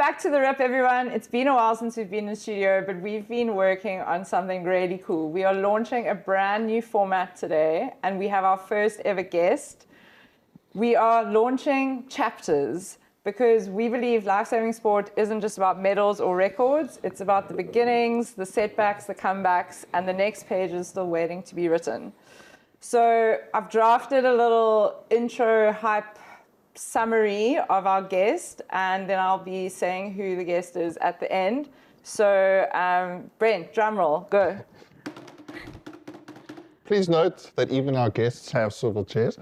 back to the Rip, everyone. It's been a while since we've been in the studio, but we've been working on something really cool. We are launching a brand new format today, and we have our first ever guest. We are launching chapters because we believe lifesaving sport isn't just about medals or records. It's about the beginnings, the setbacks, the comebacks, and the next page is still waiting to be written. So I've drafted a little intro hype summary of our guest, and then I'll be saying who the guest is at the end. So Brent, drum roll, go. Please note that even our guests have swivel chairs.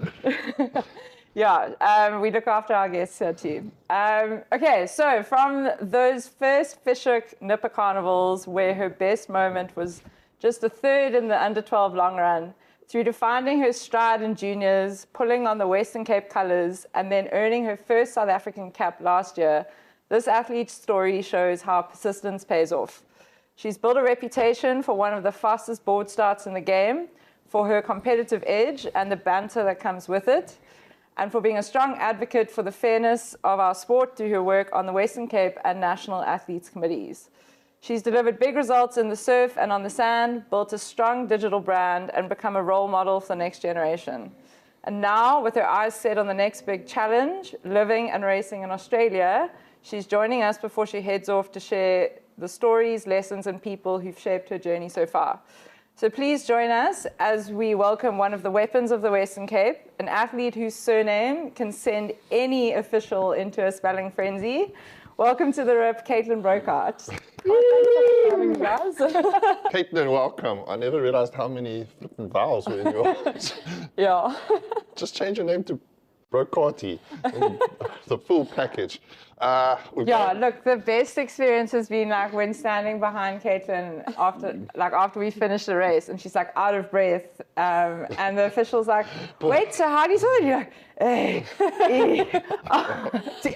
Yeah, we look after our guests here too. Okay, so from those first Fish Hoek Nipper carnivals where her best moment was just a third in the under 12 long run, through to finding her stride in juniors, pulling on the Western Cape colours, and then earning her first South African cap last year, this athlete's story shows how persistence pays off. She's built a reputation for one of the fastest board starts in the game, for her competitive edge and the banter that comes with it, and for being a strong advocate for the fairness of our sport through her work on the Western Cape and National Athletes Committees. She's delivered big results in the surf and on the sand, built a strong digital brand, and become a role model for the next generation. And now, with her eyes set on the next big challenge, living and racing in Australia, she's joining us before she heads off to share the stories, lessons, and people who've shaped her journey so far. So please join us as we welcome one of the weapons of the Western Cape, an athlete whose surname can send any official into a spelling frenzy. Welcome to the Rip, Caitlin Brouckaert. Caitlin, welcome. I never realized how many flipping vowels were in yours. Yeah. Just change your name to Brouckaert. The full package. Look, the best experience has been like when standing behind Caitlin after we finished the race, and she's like out of breath, and the official's like, "Wait, so how do you say that?" You're like, "Hey,"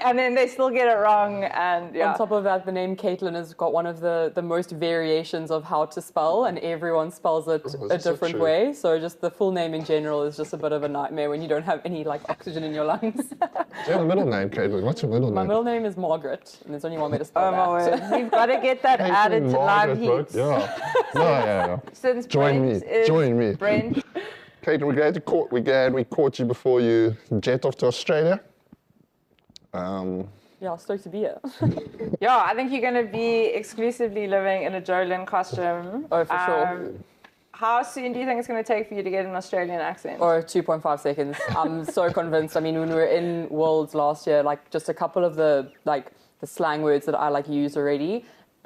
and then they still get it wrong. And yeah. On top of that, the name Caitlin has got one of the most variations of how to spell, and everyone spells it a different way. So just the full name in general is just a bit of a nightmare when you don't have any like oxygen in your lungs. Do you have a middle name, Caitlin? What's your middle name? My middle name is Margaret, and there's only one way to spell that. My word. We've got to get that added to live heats. Yeah. Since Join me. Brent. Caitlin, we caught you before you jet off to Australia. Yeah, stoked to be here. Yeah, I think you're going to be exclusively living in a Jolyn costume. Oh, for sure. How soon do you think it's going to take for you to get an Australian accent? Or 2.5 seconds. I'm so convinced. I mean, when we were in Worlds last year, like just a couple of the slang words that I like use already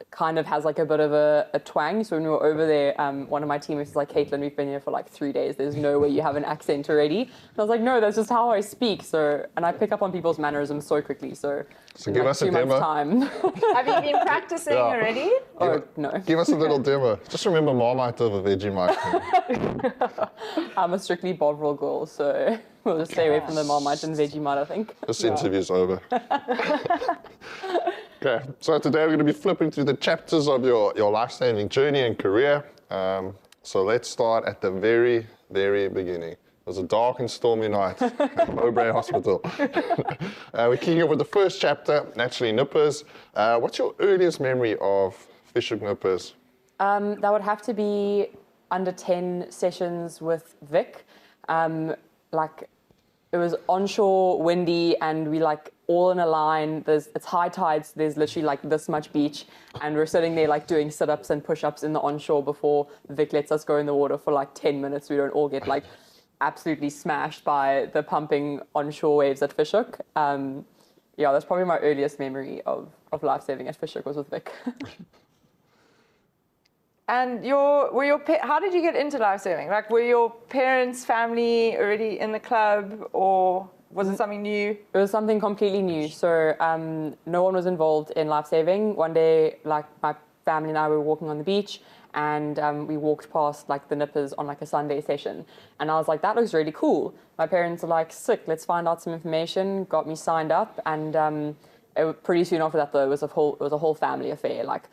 kind of has like a bit of a twang. So when we were over there, one of my teammates was like, "Caitlin, we've been here for like 3 days. There's no way you have an accent already." And I was like, "No, that's just how I speak." So, and I pick up on people's mannerisms so quickly. So give us a demo. Time. Have you been practicing already? No. Give us a little demo. Just remember Marmite over Vegemite. I'm a strictly Bovril girl, so we'll just stay away from the Marmite and Vegemite, I think. This interview's over. Okay, so today we're going to be flipping through the chapters of your life-saving journey and career. So let's start at the very, very beginning. It was a dark and stormy night at Mowbray Hospital. We're kicking off with the first chapter, naturally Nippers. What's your earliest memory of Fish Hoek Nippers? That would have to be under 10 sessions with Vic. It was onshore, windy, and we like all in a line. It's high tides. There's literally like this much beach, and we're sitting there like doing sit-ups and push-ups in the onshore before Vic lets us go in the water for like 10 minutes. We don't all get like absolutely smashed by the pumping onshore waves at Fish Hoek. That's probably my earliest memory of life-saving at Fish Hoek was with Vic. And how did you get into lifesaving? Like, were your parents, family already in the club, or was it something new? It was something completely new. So no one was involved in lifesaving. One day, like my family and I were walking on the beach, and we walked past like the Nippers on like a Sunday session, and I was like, "That looks really cool." My parents were like, "Sick, let's find out some information." Got me signed up, and pretty soon after that, though, it was a whole family affair. Like,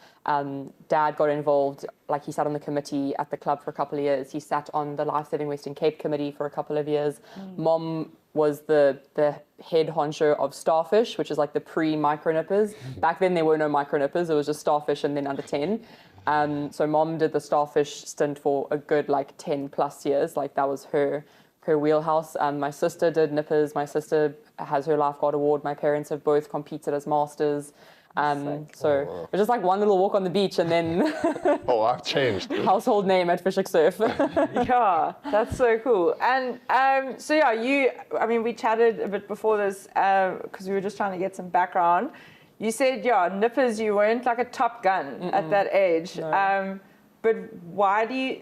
Dad got involved. Like, he sat on the committee at the club for a couple of years. He sat on the Lifesaving Western Cape committee for a couple of years. Mom was the head honcho of Starfish, which is like the pre-micro nippers. Back then there were no micro nippers, it was just Starfish and then under 10. So mom did the Starfish stint for a good like 10 plus years, like that was her wheelhouse. My sister did nippers, my sister has her lifeguard award, my parents have both competed as masters. So it was just like one little walk on the beach and then Oh, I've changed. household name at Fish Hoek Surf. Yeah, that's so cool. And so yeah, we chatted a bit before this because we were just trying to get some background. You said, yeah, nippers, you weren't like a top gun at that age. No. But why do you,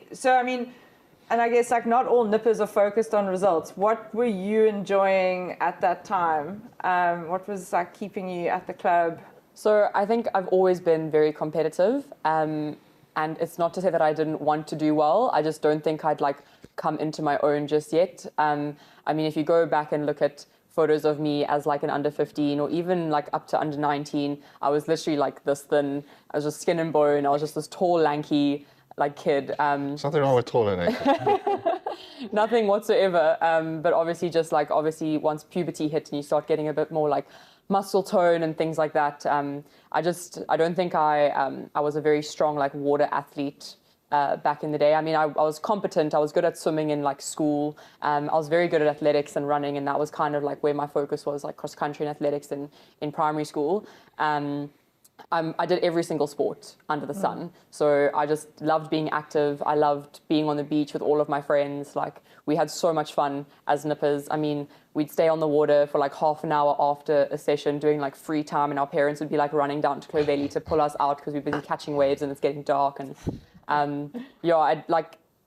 and I guess like not all nippers are focused on results. What were you enjoying at that time? What was like keeping you at the club? So I think I've always been very competitive, and it's not to say that I didn't want to do well. I just don't think I'd like come into my own just yet. If you go back and look at photos of me as like an under 15 or even like up to under 19, I was literally like this thin. I was just skin and bone. I was just this tall, lanky like kid. There's nothing wrong with tall and lanky. Nothing whatsoever. But obviously once puberty hit and you start getting a bit more like muscle tone and things like that. I don't think I was a very strong like water athlete back in the day. I was competent. I was good at swimming in like school. I was very good at athletics and running, and that was kind of like where my focus was, like cross country and athletics in primary school. I did every single sport under the sun. So I just loved being active. I loved being on the beach with all of my friends. Like we had so much fun as nippers. We'd stay on the water for like half an hour after a session doing like free time, and our parents would be like running down to Clovelly to pull us out because we've been catching waves and it's getting dark. And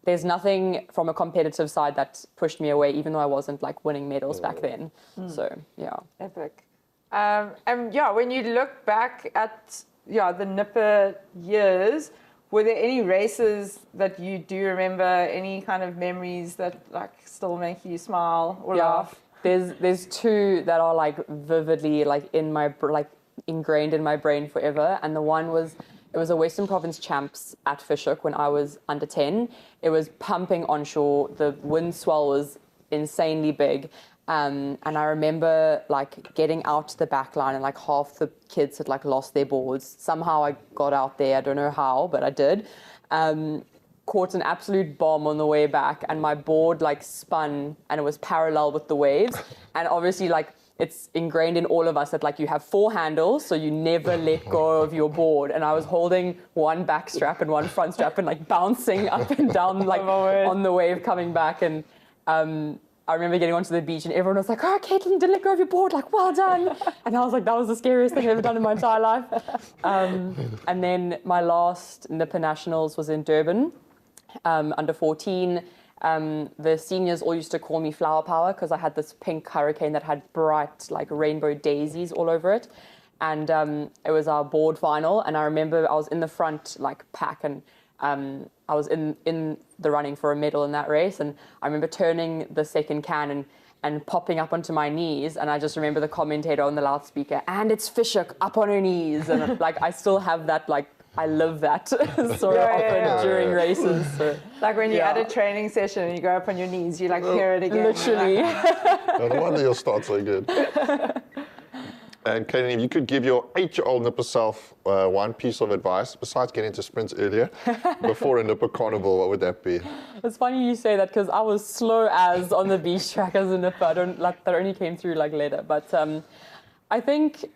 there's nothing from a competitive side that pushed me away, even though I wasn't like winning medals back then. So yeah. Epic. When you look back at the nipper years, were there any races that you do remember? Any kind of memories that like still make you smile or laugh? There's two that are like vividly like ingrained in my brain forever, and the one was it was a Western Province Champs at Fish Hoek when I was under 10. It was pumping onshore. The wind swell was insanely big. And I remember like getting out to the back line and like half the kids had like lost their boards. Somehow I got out there. I don't know how, but I did. Caught an absolute bomb on the way back, and my board like spun and it was parallel with the waves. And obviously like it's ingrained in all of us that like you have 4 handles, so you never let go of your board. And I was holding one back strap and one front strap and like bouncing up and down like on the wave coming back. And I remember getting onto the beach and everyone was like, "Oh, Caitlin, you didn't let go of your board, like, well done." And I was like, that was the scariest thing I've ever done in my entire life. And then my last Nipper Nationals was in Durban, under 14. The seniors all used to call me Flower Power because I had this pink hurricane that had bright, like, rainbow daisies all over it. And it was our board final. And I remember I was in the front, like, pack, and I was in the running for a medal in that race. And I remember turning the second can and popping up onto my knees. And I just remember the commentator on the loudspeaker, "And it's Fish Hoek, up on her knees." And like, I still have that, like, I live that so often during races. So, like when you're at a training session and you go up on your knees, you like hear it again. Literally. No wonder your start's so good. And Caitlin, if you could give your 8-year-old nipper self one piece of advice, besides getting to sprints earlier, before a nipper carnival, what would that be? It's funny you say that because I was slow as on the beach track as a nipper. That only came through like later. But I think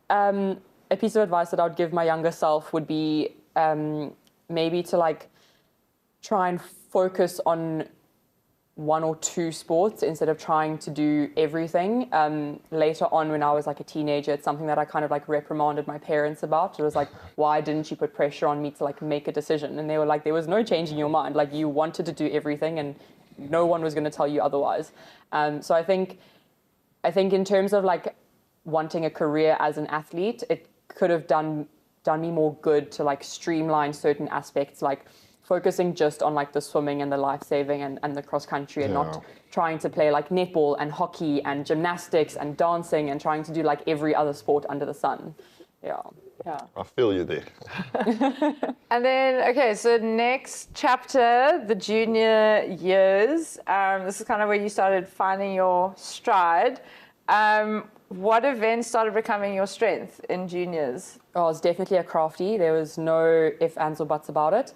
a piece of advice that I would give my younger self would be maybe to like try and focus on 1 or 2 sports instead of trying to do everything. Later on, when I was like a teenager, it's something that I kind of like reprimanded my parents about. It was like, why didn't you put pressure on me to like make a decision? And they were like, there was no change in your mind. Like, you wanted to do everything and no one was going to tell you otherwise. So I think in terms of like wanting a career as an athlete, it could have done me more good to like streamline certain aspects, like focusing just on like the swimming and the life-saving and the cross-country, and not trying to play like netball and hockey and gymnastics and dancing and trying to do like every other sport under the sun. Yeah. Yeah. I feel you there. And then, okay, so next chapter, the junior years. This is kind of where you started finding your stride. What events started becoming your strength in juniors? Oh, I was definitely a crafty. There was no ifs, ands, or buts about it.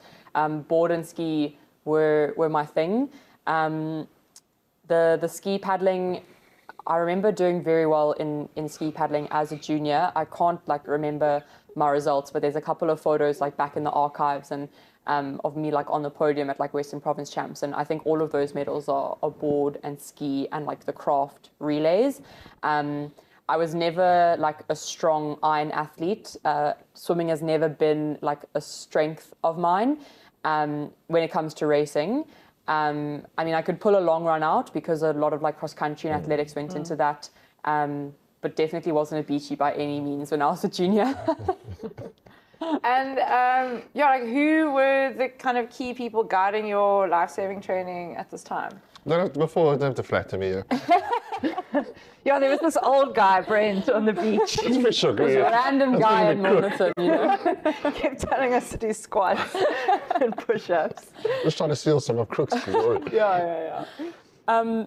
Board and ski were my thing. The ski paddling, I remember doing very well in ski paddling as a junior. I can't remember my results, but there's a couple of photos back in the archives and of me on the podium at Western Province Champs, and I think all of those medals are board and ski and the craft relays. I was never a strong iron athlete. Swimming has never been a strength of mine when it comes to racing. I mean, I could pull a long run out because a lot of cross country and athletics went into that, but definitely wasn't a beachy by any means when I was a junior. And who were the kind of key people guiding your life-saving training at this time? Don't have to flatter me. Yeah, there was this old guy, Brent, on the beach. It's Fish Hook. A random guy in Milnerton, He kept telling us to do squats and push-ups. Just trying to steal some of Crook's glory. Yeah.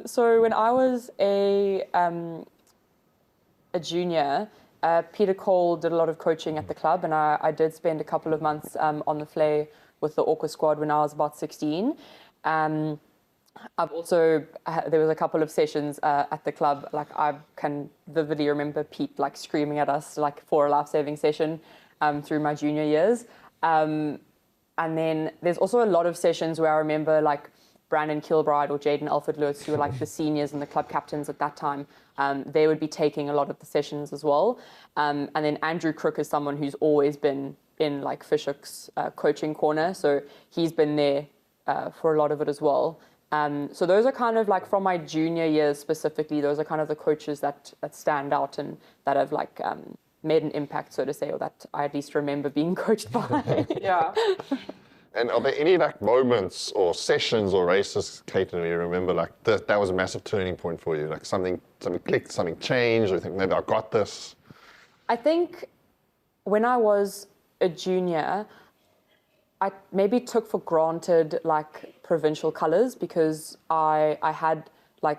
So when I was a junior, Peter Cole did a lot of coaching at the club, and I did spend a couple of months on the fly with the Orca squad when I was about 16. I've also, there was a couple of sessions at the club, I can vividly remember Pete screaming at us for a life-saving session through my junior years. And then there's also a lot of sessions where I remember Brandon Kilbride or Jaden Alfred Lewis, who were the seniors and the club captains at that time. They would be taking a lot of the sessions as well. And then Andrew Crook is someone who's always been in Fish Hook's coaching corner, so he's been there for a lot of it as well. So those are kind of from my junior years specifically, those are kind of the coaches that stand out and that have made an impact, so to say, or that I at least remember being coached by. Yeah. And are there any moments or sessions or races, Kate, you remember that was a massive turning point for you? Something clicked, something changed, or you think maybe I got this? I think when I was a junior, I maybe took for granted provincial colours because I had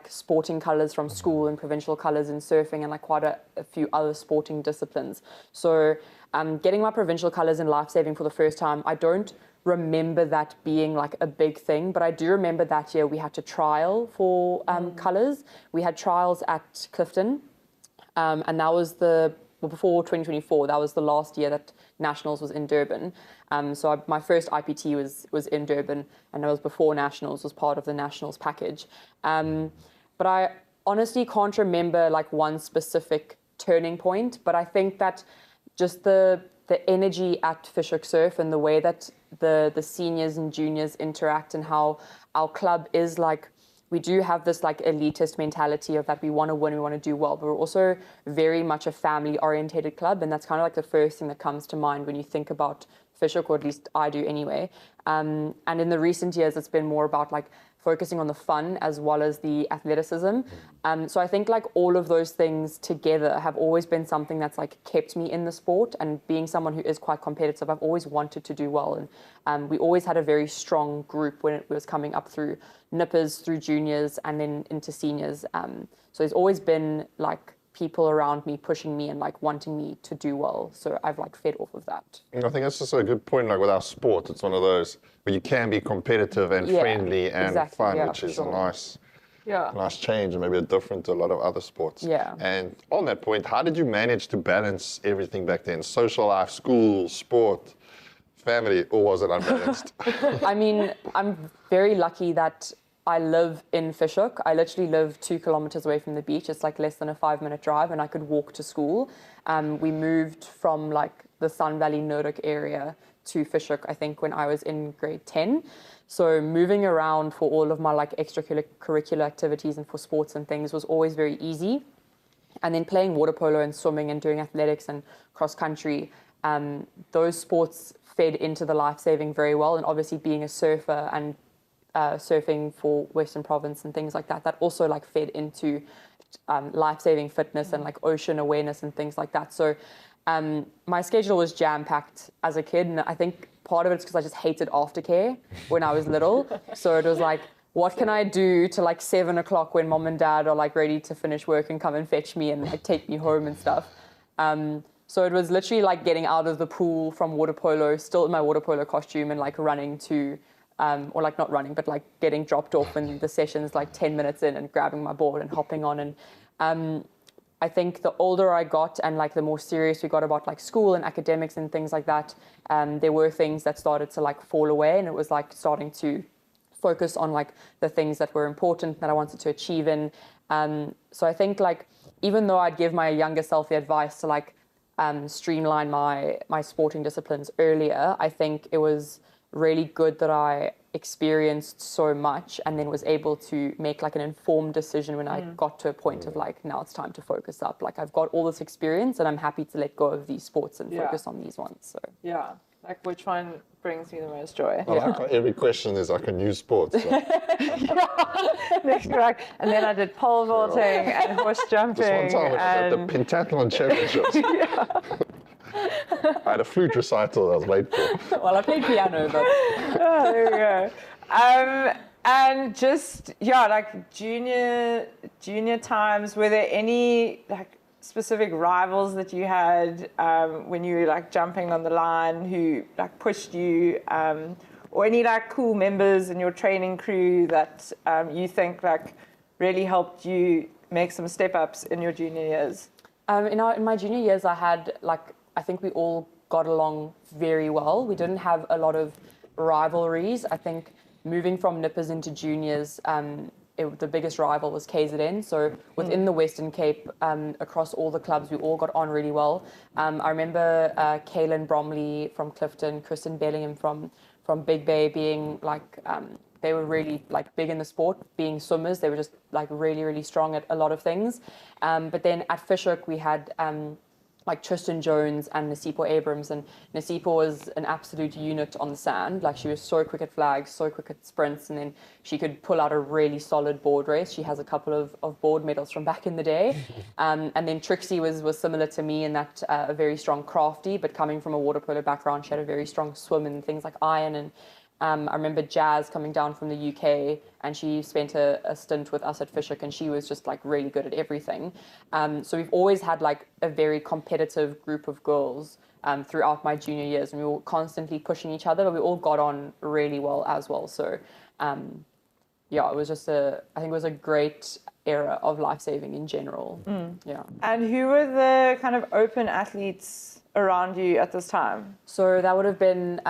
sporting colours from school and provincial colours in surfing and quite a few other sporting disciplines. So getting my provincial colours in life-saving for the first time, I don't remember that being a big thing, but I do remember that year we had to trial for colours. We had trials at Clifton, and that was before 2024, that was the last year that Nationals was in Durban. So my first IPT was in Durban, and that was before Nationals, was part of the Nationals package. But I honestly can't remember one specific turning point, but I think that just the energy at Fish Hoek Surf and the way that the seniors and juniors interact and how our club is we do have this elitist mentality of that we want to win, we want to do well, but we're also very much a family-orientated club, and that's kind of the first thing that comes to mind when you think about Fish Hoek, or at least I do anyway. And in the recent years, it's been more about focusing on the fun as well as the athleticism. So I think all of those things together have always been something that's kept me in the sport, and being someone who is quite competitive, I've always wanted to do well. And we always had a very strong group when it was coming up through Nippers, through juniors, and then into seniors. So there's always been people around me pushing me and wanting me to do well. So I've fed off of that. I think that's just a good point. With our sport, it's one of those where you can be competitive and friendly and fun, which is a nice change, and maybe different to a lot of other sports. Yeah. And on that point, how did you manage to balance everything back then? Social life, school, sport, family, or was it unbalanced? I mean, I'm very lucky that I live in Fish Hoek. I literally live 2 kilometers away from the beach. It's less than a 5-minute drive, and I could walk to school. We moved from the Sun Valley Noordhoek area to Fish Hoek, I think, when I was in grade 10. So moving around for all of my extracurricular activities and for sports and things was always very easy. And then playing water polo and swimming and doing athletics and cross country, those sports fed into the life-saving very well. And obviously being a surfer and surfing for Western Province and things like that, that also fed into life-saving fitness and ocean awareness and things like that. So My schedule was jam-packed as a kid, and I think part of it's because I just hated aftercare when I was little. So it was like, what can I do to like 7 o'clock when mom and dad are like ready to finish work and come and fetch me and like take me home and stuff. So it was literally like getting out of the pool from water polo, still in my water polo costume, and like running to, or like not running, but like getting dropped off in the sessions like 10 minutes in and grabbing my board and hopping on. And I think the older I got and like the more serious we got about like school and academics and things like that, there were things that started to like fall away, and it was like starting to focus on like the things that were important that I wanted to achieve in. So I think like, even though I'd give my younger self the advice to like streamline my sporting disciplines earlier, I think it was really good that I experienced so much and then was able to make like an informed decision when I got to a point of like, now it's time to focus up. Like I've got all this experience and I'm happy to let go of these sports and focus on these ones. So yeah, like which one brings me the most joy? I like how every question is like a new sport. So. Next track. And then I did pole vaulting and horse jumping. This one time at the pentathlon championships. I had a flute recital that I was late for. well, I played piano, but Oh, there we go. And just like junior times, were there any like specific rivals that you had when you were like jumping on the line who like pushed you, or any like cool members in your training crew that you think like really helped you make some step ups in your junior years? in my junior years, I think we all got along very well. We didn't have a lot of rivalries. I think moving from Nippers into juniors, the biggest rival was KZN. So within the Western Cape, across all the clubs, we all got on really well. I remember Kaylin Bromley from Clifton, Kristen Bellingham from Big Bay being like, they were really like big in the sport, being swimmers. They were just like really, really strong at a lot of things. But then at Fish Hoek, we had like Tristan Jones and Nasipo Abrams, and Nasipo was an absolute unit on the sand. Like she was so quick at flags, so quick at sprints, and then she could pull out a really solid board race. She has a couple of board medals from back in the day. And then Trixie was similar to me in that a very strong crafty, but coming from a water polo background, she had a very strong swim in things like iron. And I remember Jazz coming down from the UK, and she spent a stint with us at Fish Hoek, and she was just like really good at everything. So we've always had like a very competitive group of girls throughout my junior years, and we were constantly pushing each other, but we all got on really well as well. So it was just I think it was a great era of lifesaving in general. Yeah. And who were the kind of open athletes around you at this time? So that would have been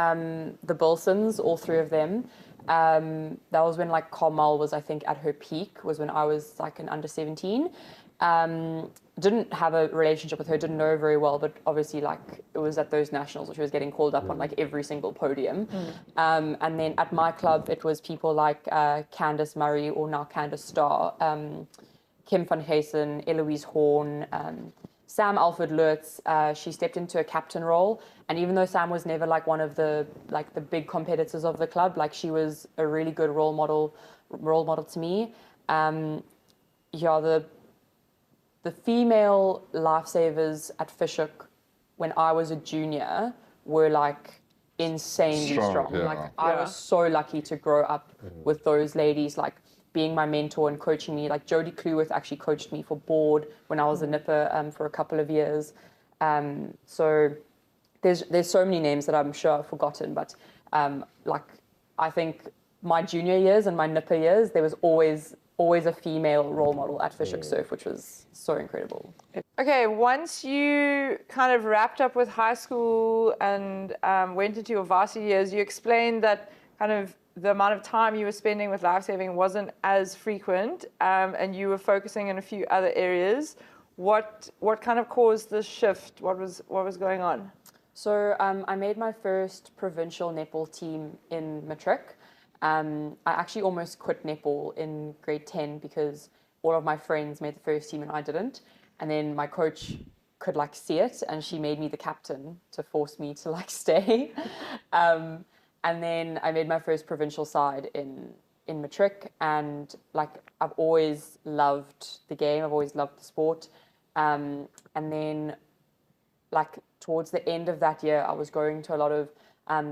the Bilsons, all three of them. That was when like Carmel was, I think, at her peak, was when I was like an under 17. Didn't have a relationship with her, didn't know her very well, but obviously like it was at those nationals where she was getting called up on like every single podium. And then at my club, it was people like Candice Murray, or now Candice Starr, Kim van Geysen, Eloise Horn, Sam Alfred Lutz. She stepped into a captain role, and even though Sam was never like one of the big competitors of the club, like she was a really good role model to me. The female lifesavers at Fish Hoek when I was a junior were like insanely strong. Yeah. Like I was so lucky to grow up with those ladies, like being my mentor and coaching me. Like Jodie Cluworth actually coached me for board when I was a nipper for a couple of years. So there's so many names that I'm sure I've forgotten, but like I think my junior years and my nipper years, there was always a female role model at Fish Hoek Surf, which was so incredible. Okay, once you kind of wrapped up with high school and went into your varsity years, you explained that kind of the amount of time you were spending with lifesaving wasn't as frequent, and you were focusing in a few other areas. What kind of caused this shift? What was going on? So I made my first provincial netball team in matric. I actually almost quit netball in grade 10 because all of my friends made the first team and I didn't. And then my coach could like see it, and she made me the captain to force me to like stay. And then I made my first provincial side in matric, and like I've always loved the game. I've always loved the sport. And then like towards the end of that year, I was going to a lot of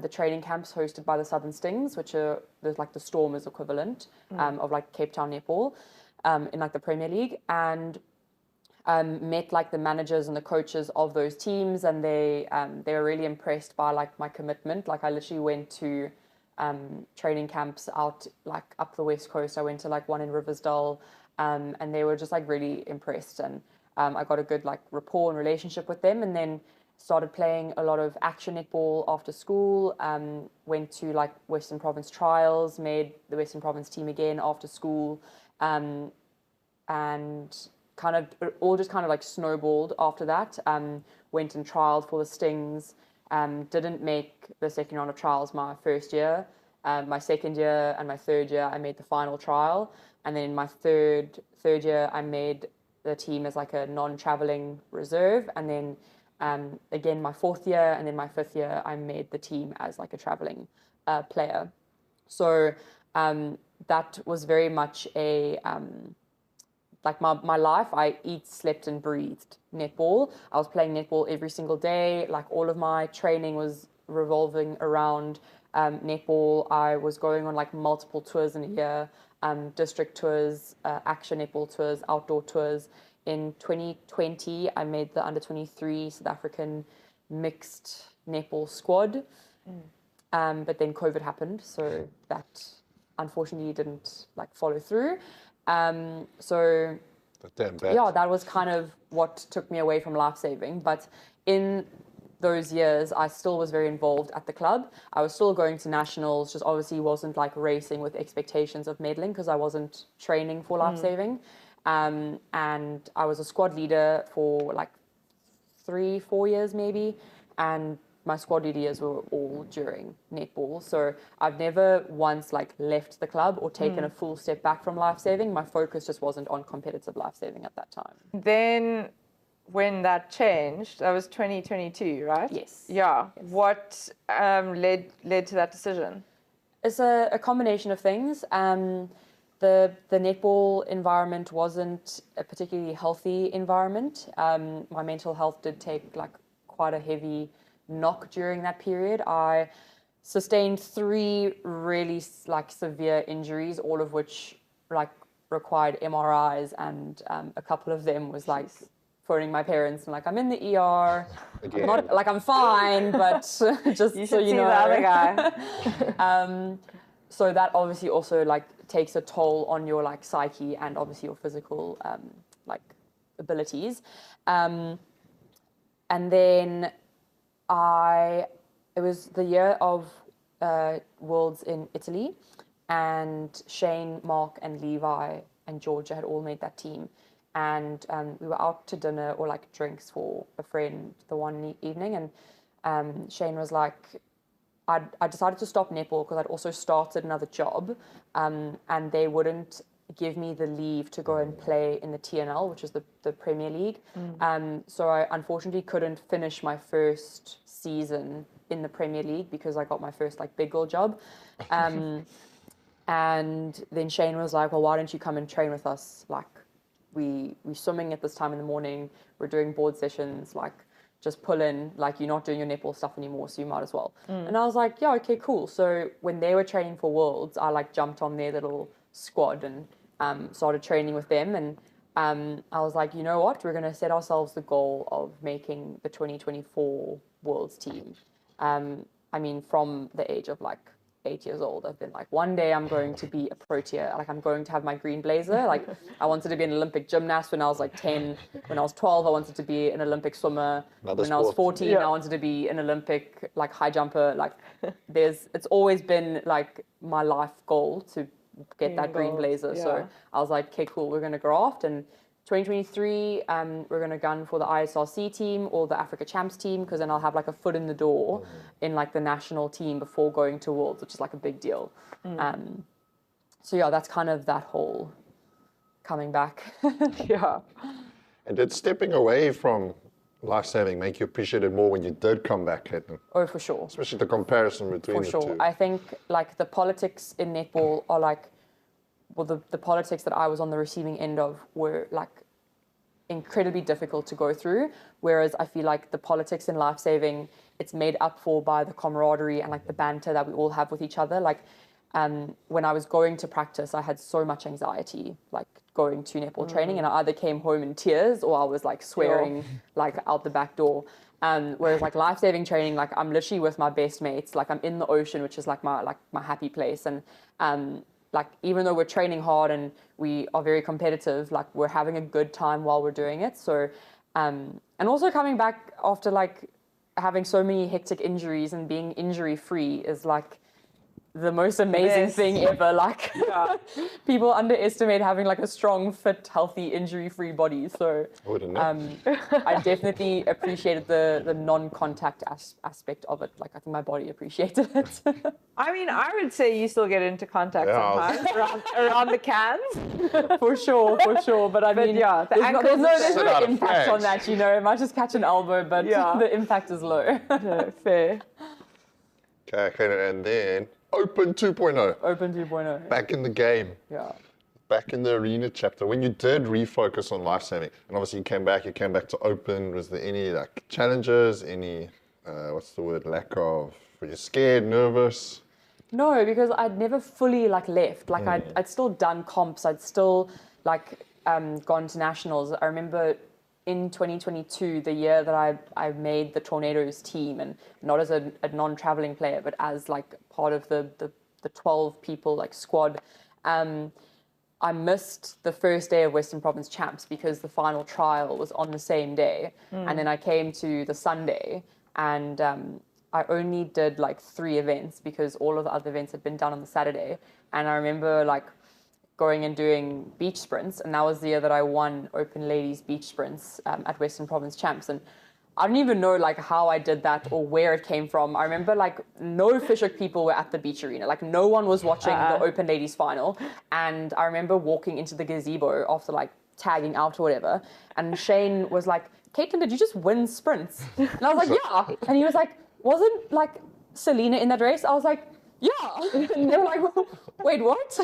the training camps hosted by the Southern Stings, which are like the Stormers equivalent of like Cape Town netball in like the Premier League, and met like the managers and the coaches of those teams, and they were really impressed by like my commitment. Like I literally went to training camps out like up the West Coast. I went to like one in Riversdale, and they were just like really impressed, and I got a good like rapport and relationship with them, and then started playing a lot of action netball after school. Went to like Western Province trials, made the Western Province team again after school, and kind of it all just kind of like snowballed after that. Went and trialed for the Stings. Didn't make the second round of trials my first year. My second year and my third year, I made the final trial, and then in my third year, I made the team as like a non-traveling reserve, and then again my fourth year, and then my fifth year, I made the team as like a traveling player. So that was very much a like my life. I eat, slept, and breathed netball. I was playing netball every single day. Like all of my training was revolving around netball. I was going on like multiple tours in a year, district tours, action netball tours, outdoor tours. In 2020, I made the under-23 South African mixed netball squad. But then COVID happened, so that unfortunately didn't like follow through. So yeah, that was kind of what took me away from lifesaving. But in those years, I still was very involved at the club. I was still going to nationals, just obviously wasn't like racing with expectations of medaling because I wasn't training for lifesaving. And I was a squad leader for like 3-4 years maybe, and my squad leader years were all during netball. So I've never once like left the club or taken a full step back from lifesaving. My focus just wasn't on competitive lifesaving at that time. Then when that changed, that was 2022, right? Yes. Yeah. Yes. What led to that decision? It's a combination of things. The netball environment wasn't a particularly healthy environment. My mental health did take like quite a heavy knock during that period. I sustained 3 really like severe injuries, all of which like required MRIs, and a couple of them was like phoning my parents and like, I'm in the ER. I'm not like I'm fine, but just You so should you see know. the other guy. So that obviously also like takes a toll on your like psyche and obviously your physical like abilities. And then it was the year of Worlds in Italy, and Shane, Mark, and Levi and Georgia had all made that team. And we were out to dinner or like drinks for a friend the one evening, and Shane was like, I decided to stop netball because I'd also started another job, and they wouldn't give me the leave to go and play in the TNL, which is the Premier League. So I unfortunately couldn't finish my first season in the Premier League because I got my first like big girl job. And then Shane was like, well, why don't you come and train with us? Like we're swimming at this time in the morning, we're doing board sessions, like just pull in, like you're not doing your netball stuff anymore, so you might as well. And I was like, yeah, okay, cool. So when they were training for Worlds, I like jumped on their little squad and started training with them. And I was like, you know what, we're going to set ourselves the goal of making the 2024 Worlds team. I mean, from the age of like 8 years old, I've been like, one day I'm going to be a protea. Like I'm going to have my green blazer. Like I wanted to be an Olympic gymnast when I was like 10. When I was 12, I wanted to be an Olympic swimmer. When I was 14, I wanted to be an Olympic like high jumper. Like it's always been like my life goal to get that green blazer. Yeah. So I was like, okay, cool, we're going to graft. And 2023, we're going to gun for the ISRC team or the Africa Champs team, because then I'll have like a foot in the door in like the national team before going to Worlds, which is like a big deal. So yeah, that's kind of that whole coming back. Yeah. And did stepping away from lifesaving make you appreciate it more when you did come back, Caitlin? Oh, for sure. Especially the comparison between the two. I think like the politics in netball are like, well, the politics that I was on the receiving end of were like incredibly difficult to go through. Whereas I feel like the politics in lifesaving, it's made up for by the camaraderie and like the banter that we all have with each other. Like when I was going to practice, I had so much anxiety, like going to netball training, and I either came home in tears or I was like swearing like out the back door. Whereas like life-saving training, like I'm literally with my best mates, like I'm in the ocean, which is like my happy place. And like even though we're training hard and we are very competitive, like we're having a good time while we're doing it. So and also coming back after like having so many hectic injuries and being injury free is like the most amazing thing ever. Like people underestimate having like a strong, fit, healthy, injury-free body. So I definitely appreciated the non-contact aspect of it. Like I think my body appreciated it. I mean, I would say you still get into contact sometimes around the cans. For sure. But I mean, there's no impact on that, you know. It might just catch an elbow, but the impact is low. No, fair. Okay, and then Open 2.0. Open 2.0. Back in the game. Yeah. Back in the arena chapter, when you did refocus on life-saving, and obviously you came back to Open, was there any like challenges, any, lack of, were you scared, nervous? No, because I'd never fully like left. Like I'd still done comps. I'd still like gone to nationals. I remember in 2022, the year that I made the Tornadoes team, and not as a non-traveling player, but as like part of the 12 people like squad. I missed the first day of Western Province Champs because the final trial was on the same day. And then I came to the Sunday, and I only did like 3 events because all of the other events had been done on the Saturday. And I remember like going and doing beach sprints, and that was the year that I won Open Ladies beach sprints at Western Province Champs. And I don't even know like how I did that or where it came from. I remember like no Fish Hoek people were at the beach arena. Like no one was watching the Open Ladies final. And I remember walking into the gazebo after like tagging out or whatever. And Shane was like, "Caitlin, did you just win sprints?" And I was like, "Yeah." And he was like, "Wasn't like Selena in that race?" I was like, "Yeah." And they were like, "Wait, what?"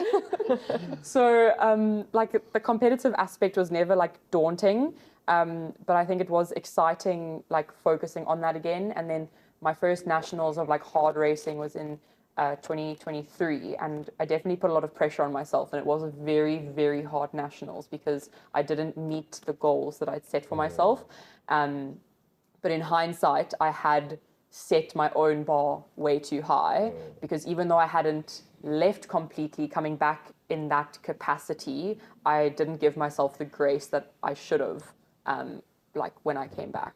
So like the competitive aspect was never like daunting. But I think it was exciting, like focusing on that again. And then my first nationals of like hard racing was in 2023, and I definitely put a lot of pressure on myself. And it was a very, very hard nationals because I didn't meet the goals that I'd set for myself. But in hindsight, I had set my own bar way too high because even though I hadn't left completely, coming back in that capacity, I didn't give myself the grace that I should have. Like when I came back.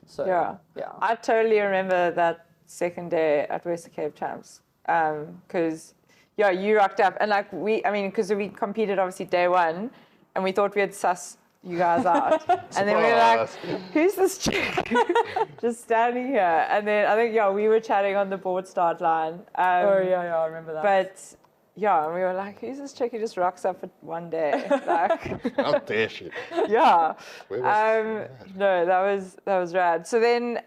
So yeah. I totally remember that second day at Western Cape Champs. Because you rocked up, and like because we competed obviously day one, and we thought we had sussed you guys out. And then we were like, "Who's this chick?" Just standing here. And then I think we were chatting on the board start line. I remember that. But and we were like, "Who's this chick who just rocks up for one day?" Like, how dare she? Yeah. No, that was rad. So then,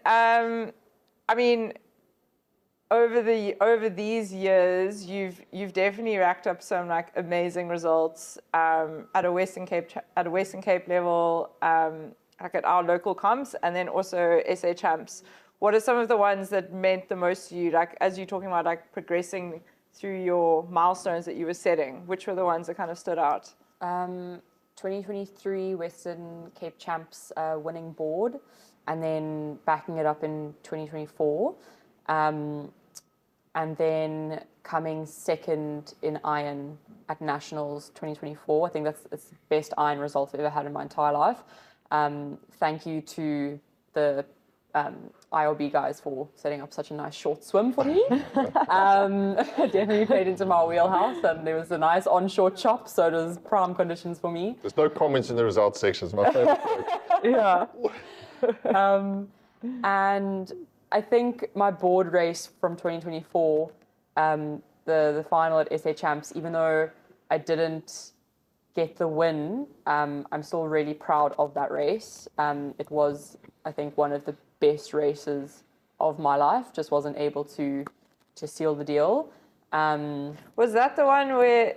over these years, you've definitely racked up some like amazing results at a Western Cape level, like at our local comps, and then also SA Champs. What are some of the ones that meant the most to you? Like as you're talking about like progressing through your milestones that you were setting, which were the ones that kind of stood out? 2023 Western Cape Champs winning board, and then backing it up in 2024. And then coming second in iron at Nationals 2024. I think that's the best iron result I've ever had in my entire life. Thank you to the IRB guys for setting up such a nice short swim for me. Definitely played into my wheelhouse, and there was a nice onshore chop, so it was prime conditions for me. There's no comments in the results sections, my favorite. Yeah. And I think my board race from 2024, the final at SA Champs, even though I didn't get the win, I'm still really proud of that race. It was, I think, one of the best races of my life. Just wasn't able to seal the deal. Was that the one where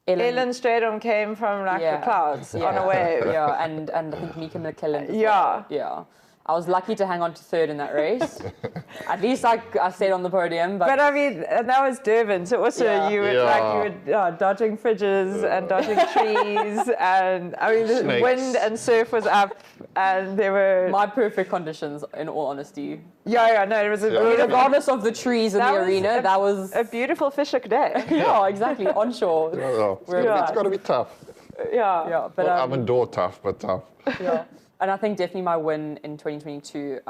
Ellen Stradom came from like the clouds on a wave. Yeah, and I think Mika McKillen as Yeah. well. Yeah. I was lucky to hang on to third in that race. At least I stayed on the podium. But I mean, and that was Durban, so also you were dodging fridges and dodging trees, and I mean the Snakes. wind and surf was up, and there were my perfect conditions, in all honesty. Yeah, no, it was a beautiful, regardless of the trees in the arena, that was a beautiful Fish Hoek day. Yeah, exactly, onshore. It's got to be tough. Yeah, but Well, oven door tough, but tough. Yeah. And I think definitely my win in 2022,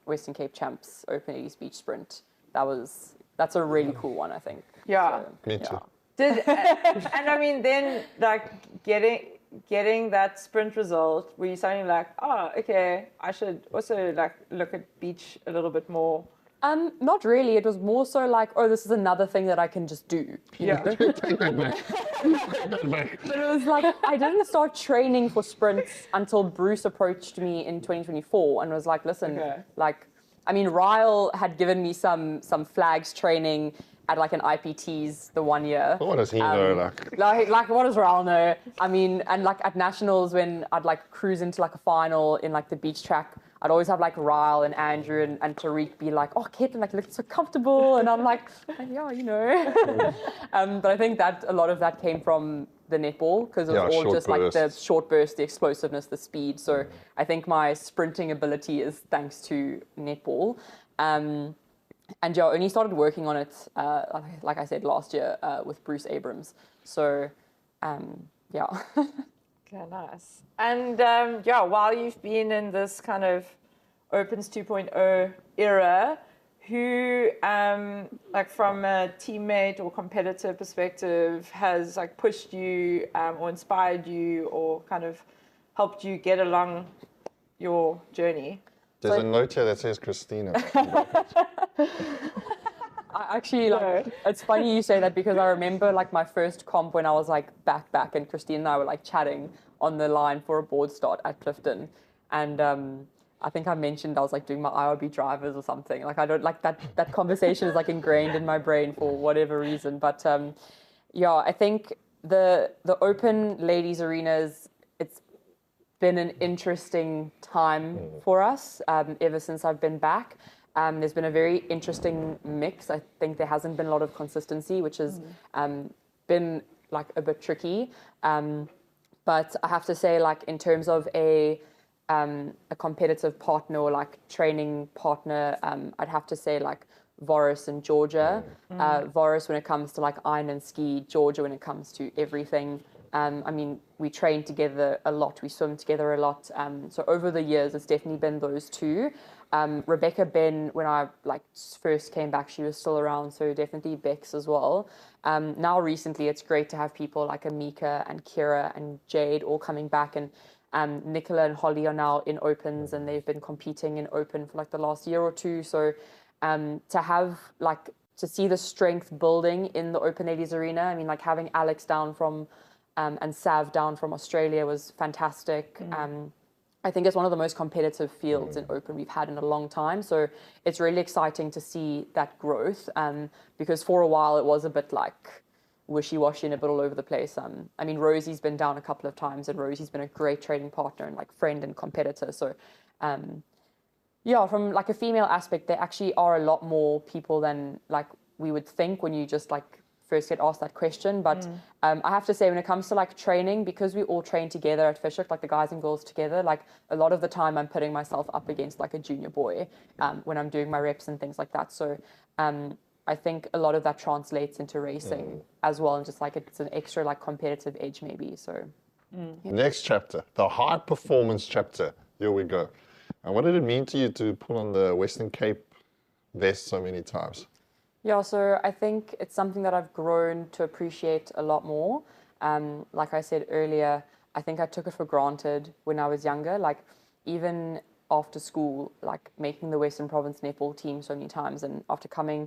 Western Cape Champs Open 80s Beach Sprint, that's a really cool one, I think. Yeah. So, Me too. And I mean, then like getting that sprint result, were you saying like, oh, okay, I should also like look at beach a little bit more? Not really. It was more so like, oh, this is another thing that I can just do. Yeah. Take that back. Take that back. But it was like, I didn't start training for sprints until Bruce approached me in 2024 and was like, listen, like, I mean, Ryle had given me some flags training at like an IPT's the 1 year. What does he know? Like what does Ryle know? I mean, and like at nationals when I'd like cruise into like a final in like the beach track, I'd always have like Ryle and Andrew and Tariq be like, oh, Caitlin, like, you look so comfortable. And I'm like, yeah, you know. But I think that a lot of that came from the netball because it was all just bursts. Like the short burst, the explosiveness, the speed. So I think my sprinting ability is thanks to netball. And yeah, I only started working on it, like I said, last year with Bruce Abrams. So, yeah. Okay, nice. And while you've been in this kind of Opens 2.0 era, who, like from a teammate or competitor perspective, has like pushed you or inspired you or kind of helped you get along your journey? There's a note here that says Christina. I actually, like, it's funny you say that because I remember like my first comp when I was like back and Christine and I were like chatting on the line for a board start at Clifton. And I think I mentioned I was like doing my IRB drivers or something. Like I don't like that conversation is like ingrained in my brain for whatever reason. But yeah, I think the Open Ladies Arenas, it's been an interesting time for us ever since I've been back. There's been a very interesting mix. I think there hasn't been a lot of consistency, which has been like a bit tricky. But I have to say, like in terms of a competitive partner or like training partner, I'd have to say like Voris and Georgia. Voris when it comes to like iron and ski, Georgia when it comes to everything. I mean, we train together a lot, we swim together a lot. So over the years, it's definitely been those two. Rebecca Ben, when I like first came back, she was still around, so definitely Bex as well. Now recently, it's great to have people like Amika and Kira and Jade all coming back, and Nicola and Holly are now in Opens, and they've been competing in Open for like the last year or two. So to have like to see the strength building in the Open Ladies Arena, I mean, like having Alex down from and Sav down from Australia was fantastic. I think it's one of the most competitive fields in Open we've had in a long time. So it's really exciting to see that growth because for a while it was a bit like wishy-washy and a bit all over the place. I mean, Rosie's been down a couple of times and Rosie's been a great training partner and like friend and competitor. So yeah, from like a female aspect, there actually are a lot more people than like we would think when you just like first get asked that question. But I have to say, when it comes to like training, because we all train together at Fish Hoek, like the guys and girls together, like a lot of the time I'm putting myself up against like a junior boy when I'm doing my reps and things like that. So I think a lot of that translates into racing as well, and just like it's an extra like competitive edge maybe. So yeah. Next chapter, the high performance chapter. Here we go. And what did it mean to you to put on the Western Cape vest so many times? Yeah, so I think it's something that I've grown to appreciate a lot more. Like I said earlier, I think I took it for granted when I was younger. Like even after school, like making the Western Province netball team so many times, and after coming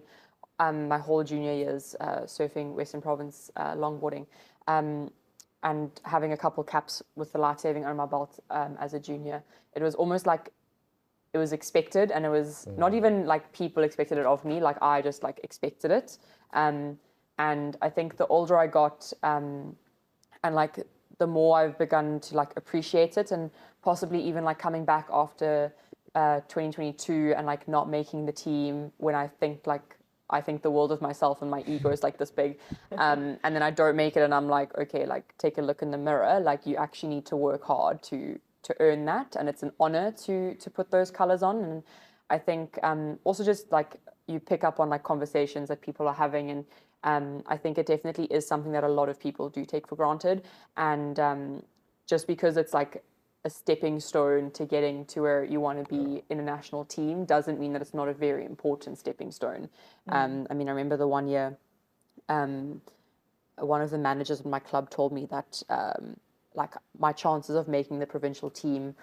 my whole junior years surfing Western Province longboarding, and having a couple caps with the lifesaving under my belt as a junior, it was almost like it was expected, and it was not even like people expected it of me, like I just like expected it. And I think the older I got, And like the more I've begun to like appreciate it, and possibly even like coming back after 2022 and like not making the team when I think the world of myself and my ego is like this big, and then I don't make it and I'm like, okay, like take a look in the mirror, like you actually need to work hard to earn that, and it's an honor to put those colors on. And I think also just like you pick up on like conversations that people are having, and I think it definitely is something that a lot of people do take for granted, and just because it's like a stepping stone to getting to where you want to be in a national team doesn't mean that it's not a very important stepping stone. I mean, I remember the one year, one of the managers of my club told me that like my chances of making the provincial team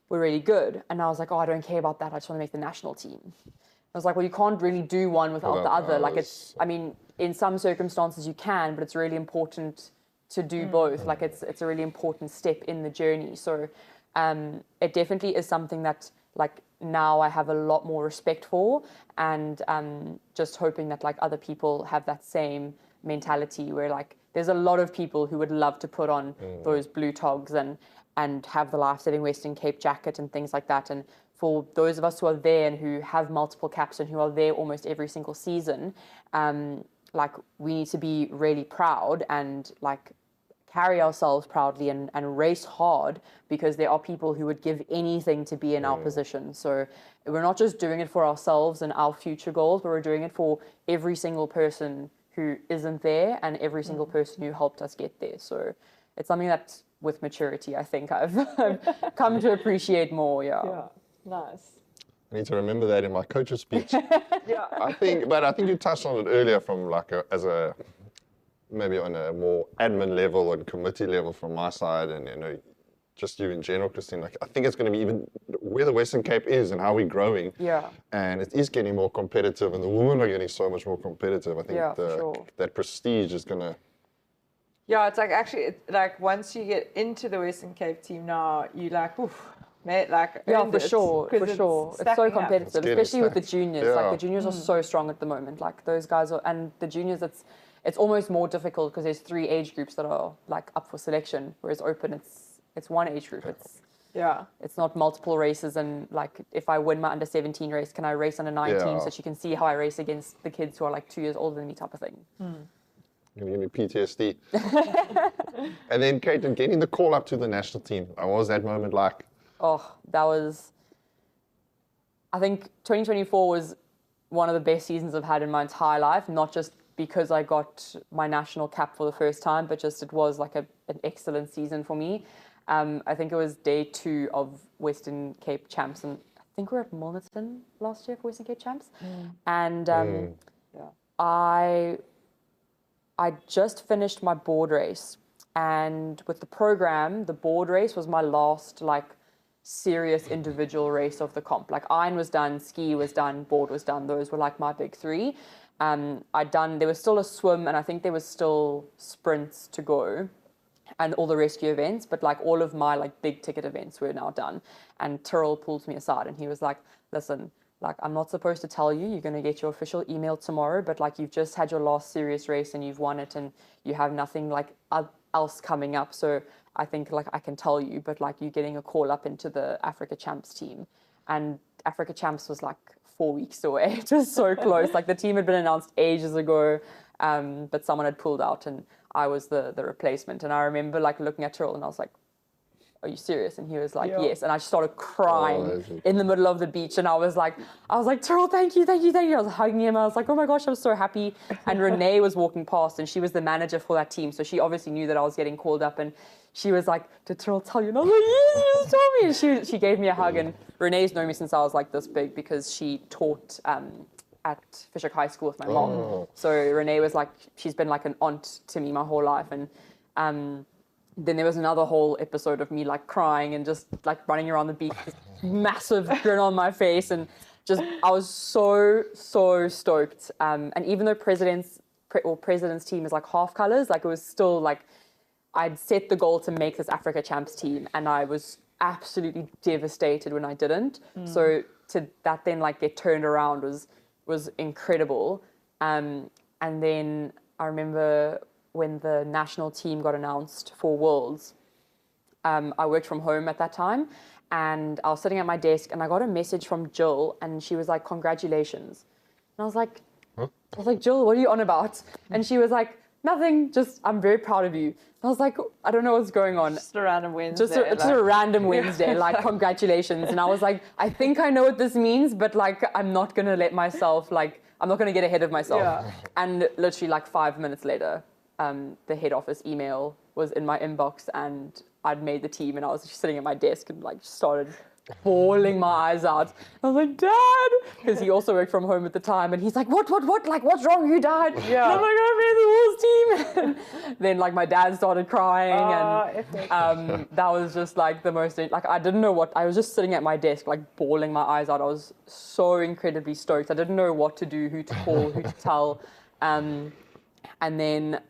were really good, and I was like, oh, I don't care about that, I just want to make the national team. I was like, well, you can't really do one without the other. Like it's, I mean, in some circumstances you can, but it's really important to do both. Like it's a really important step in the journey. So it definitely is something that like now I have a lot more respect for, and just hoping that like other people have that same mentality where like there's a lot of people who would love to put on those blue togs and have the life-saving Western Cape jacket and things like that. And for those of us who are there and who have multiple caps and who are there almost every single season, like we need to be really proud and like carry ourselves proudly and race hard, because there are people who would give anything to be in our position. So we're not just doing it for ourselves and our future goals, but we're doing it for every single person who isn't there and every single person who helped us get there. So it's something that with maturity, I think I've come to appreciate more. Yeah, nice. I need to remember that in my coach's speech. Yeah. I think you touched on it earlier from like maybe on a more admin level and committee level from my side, and you know, just you in general, Christine. Like I think it's going to be even where the Western Cape is and how we're growing. Yeah. And it is getting more competitive, and the women are getting so much more competitive. I think that prestige is going to. Yeah, it's like actually, like once you get into the Western Cape team now, you like, oof, mate, like for sure. It's so competitive, especially with the juniors. Yeah. Like the juniors are so strong at the moment. Like those guys are, and the juniors, it's almost more difficult because there's 3 age groups that are like up for selection, whereas open it's 1 age group. It's not multiple races, and like if I win my under 17 race, can I race under 19 so that you can see how I race against the kids who are like 2 years older than me, type of thing. You're going to give me PTSD. And then, Kate, getting the call up to the national team, what was that moment like? Oh, that was, I think 2024 was one of the best seasons I've had in my entire life, not just because I got my national cap for the first time, but just it was like an excellent season for me. I think it was day 2 of Western Cape Champs, and I think we were at Milnerton last year for Western Cape Champs. And I just finished my board race, and with the program, the board race was my last like serious individual race of the comp. Like iron was done, ski was done, board was done. Those were like my big 3. There was still a swim, and I think there was still sprints to go and all the rescue events, but like all of my like big ticket events were now done. And Tyrrell pulled me aside and he was like, listen, like I'm not supposed to tell you, you're going to get your official email tomorrow, but like you've just had your last serious race and you've won it and you have nothing like else coming up. So I think like I can tell you, but like you're getting a call up into the Africa Champs team. And Africa Champs was like 4 weeks away. It was so close. Like the team had been announced ages ago, but someone had pulled out and I was the replacement. And I remember like looking at Tyrrell and I was like, are you serious? And he was like, yes. And I just started crying in the middle of the beach. And I was like, Tyrrell, thank you. I was hugging him. I was like, oh my gosh, I was so happy. And Renee was walking past and she was the manager for that team. So she obviously knew that I was getting called up. And she was like, did Tyrrell tell you? And I was like, yes, he just told me. And she gave me a hug. And Renee's known me since I was like this big because she taught at Fish Hoek High School with my mom. So Renee was like, she's been like an aunt to me my whole life. And then there was another whole episode of me like crying and just like running around the beach, this massive grin on my face, and just I was so stoked. And even though president's team is like half colors, like it was still like I'd set the goal to make this Africa Champs team, and I was absolutely devastated when I didn't. So to that then like get turned around was incredible. And then I remember when the national team got announced for Worlds, I worked from home at that time, and I was sitting at my desk, and I got a message from Jill, and she was like, "Congratulations," and I was like, "Jill, what are you on about?" And she was like, "Nothing, just I'm very proud of you." And I was like, "I don't know what's going on." Just a random Wednesday. Just a random Wednesday, like, congratulations. And I was like, I think I know what this means, but like, I'm not going to let myself, like, I'm not going to get ahead of myself. Yeah. And literally like 5 minutes later, the head office email was in my inbox, and I'd made the team, and I was just sitting at my desk and like started bawling my eyes out. I was like, "Dad," because he also worked from home at the time, and he's like, what? Like, what's wrong? You died? Yeah. And I'm like, "I made the Wolves team." And then like my dad started crying, and that was just like the most, like, I didn't know what, I was just sitting at my desk like bawling my eyes out. I was so incredibly stoked. I didn't know what to do, who to call, who to tell. And then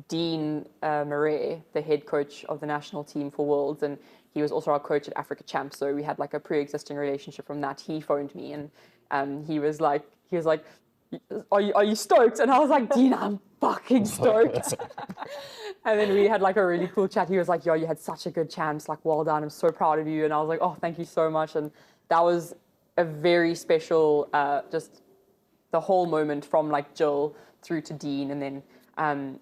Dean Murray, the head coach of the national team for Worlds, and he was also our coach at Africa Champs, so we had like a pre-existing relationship from that. He phoned me, and he was like, are you stoked? And I was like, "Dean, I'm fucking stoked." And then we had like a really cool chat. He was like, "Yo, you had such a good chance, like, well done, I'm so proud of you." And I was like, "Oh, thank you so much." And that was a very special, just the whole moment from like Jill through to Dean, and then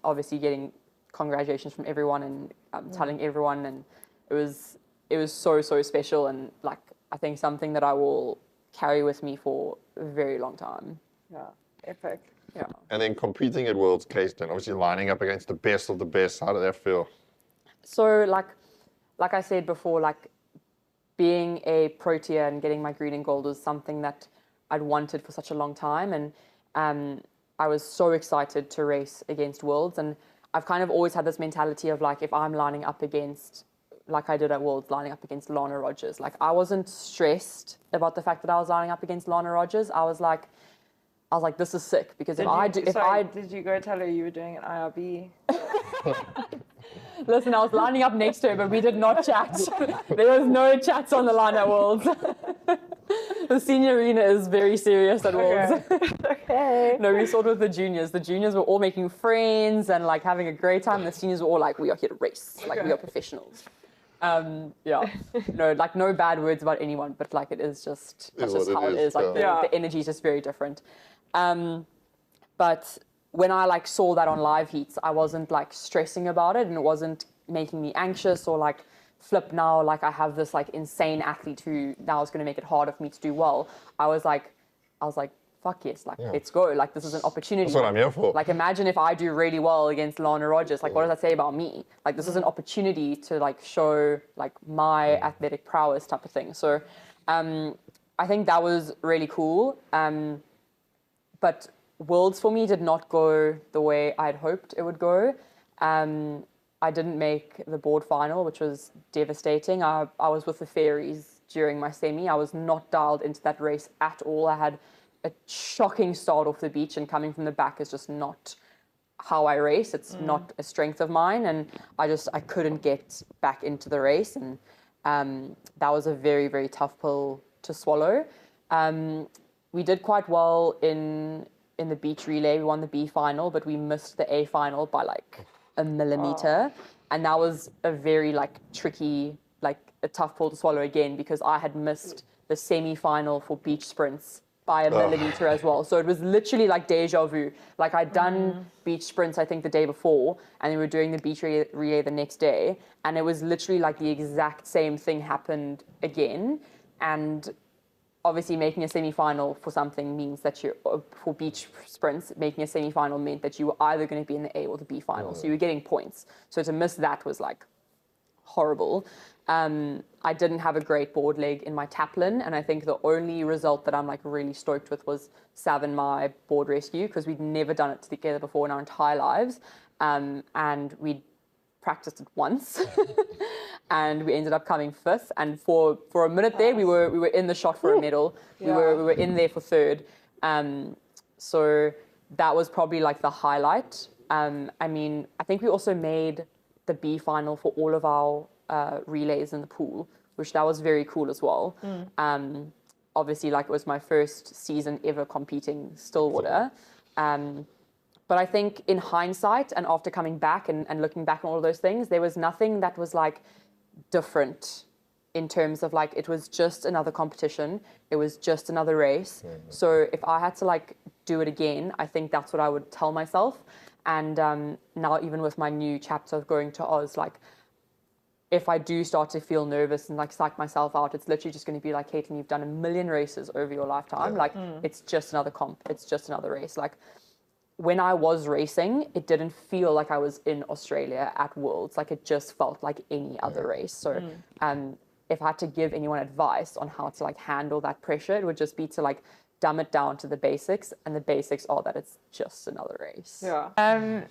obviously getting congratulations from everyone, and telling everyone, and it was so special, and like, I think something that I will carry with me for a very long time. Yeah, epic. Yeah. And then competing at Worlds Caseton, obviously lining up against the best of the best. How did that feel? So like I said before, like, being a Protea and getting my green and gold was something that I'd wanted for such a long time, and I was so excited to race against Worlds. And I've kind of always had this mentality of like, if I'm lining up against, like I did at Worlds, lining up against Lana Rogers, like, I wasn't stressed about the fact that I was lining up against Lana Rogers. I was like, this is sick, because did you go tell her you were doing an IRB? Listen, I was lining up next to her, but we did not chat. There was no chats on the line at Worlds. The senior arena is very serious at Worlds. Okay. No, we saw it with the juniors. The juniors were all making friends and like having a great time. The seniors were all like, "We are here to race. Like, we are professionals." Yeah. No, like, no bad words about anyone, but like, that's just how it is. Like, the energy is just very different. But when I like saw that on live heats, I wasn't like stressing about it, and it wasn't making me anxious or like, flip now, like, I have this like insane athlete who now is going to make it harder for me to do well. I was like, fuck yes, like, let's go. Like, this is an opportunity. That's what I'm here for. Like, imagine if I do really well against Lana Rogers. Like, what does that say about me? Like, this is an opportunity to like show like my athletic prowess type of thing. So I think that was really cool. But Worlds for me did not go the way I'd hoped it would go. I didn't make the board final, which was devastating. I was with the fairies during my semi. I was not dialed into that race at all. I had a shocking start off the beach, and coming from the back is just not how I race. It's not a strength of mine, and I couldn't get back into the race, and that was a very, very tough pill to swallow. We did quite well in the beach relay. We won the B final, but we missed the A final by like a millimeter. And that was a very like tricky, like a tough pill to swallow again, because I had missed the semi-final for beach sprints by a millimeter as well. So it was literally like deja vu. Like, I'd done beach sprints, I think, the day before, and then we were doing the beach relay the next day. And it was literally like the exact same thing happened again. And obviously making a semi-final for something means that for beach sprints, making a semi-final meant that you were either going to be in the A or the B final. So you were getting points. So to miss that was like horrible. I didn't have a great board leg in my taplin, and I think the only result that I'm like really stoked with was Sav and my board rescue, because we'd never done it together before in our entire lives. And we'd practiced it once. And we ended up coming fifth, and for a minute there we were in the shot for a medal. We were in there for third. So that was probably like the highlight. I mean, I think we also made the B final for all of our relays in the pool, which that was very cool as well. Obviously, like, it was my first season ever competing Stillwater. But I think in hindsight and after coming back and looking back on all of those things, there was nothing that was like different in terms of like, it was just another competition. It was just another race. So if I had to like do it again, I think that's what I would tell myself. And now even with my new chapter of going to Oz, like if I do start to feel nervous and like psych myself out, it's literally just going to be like, Caitlin, you've done a million races over your lifetime. Like it's just another comp. It's just another race. Like when I was racing, it didn't feel like I was in Australia at Worlds. Like it just felt like any other race. So if I had to give anyone advice on how to like handle that pressure, it would just be to like dumb it down to the basics. And the basics are that it's just another race. Yeah.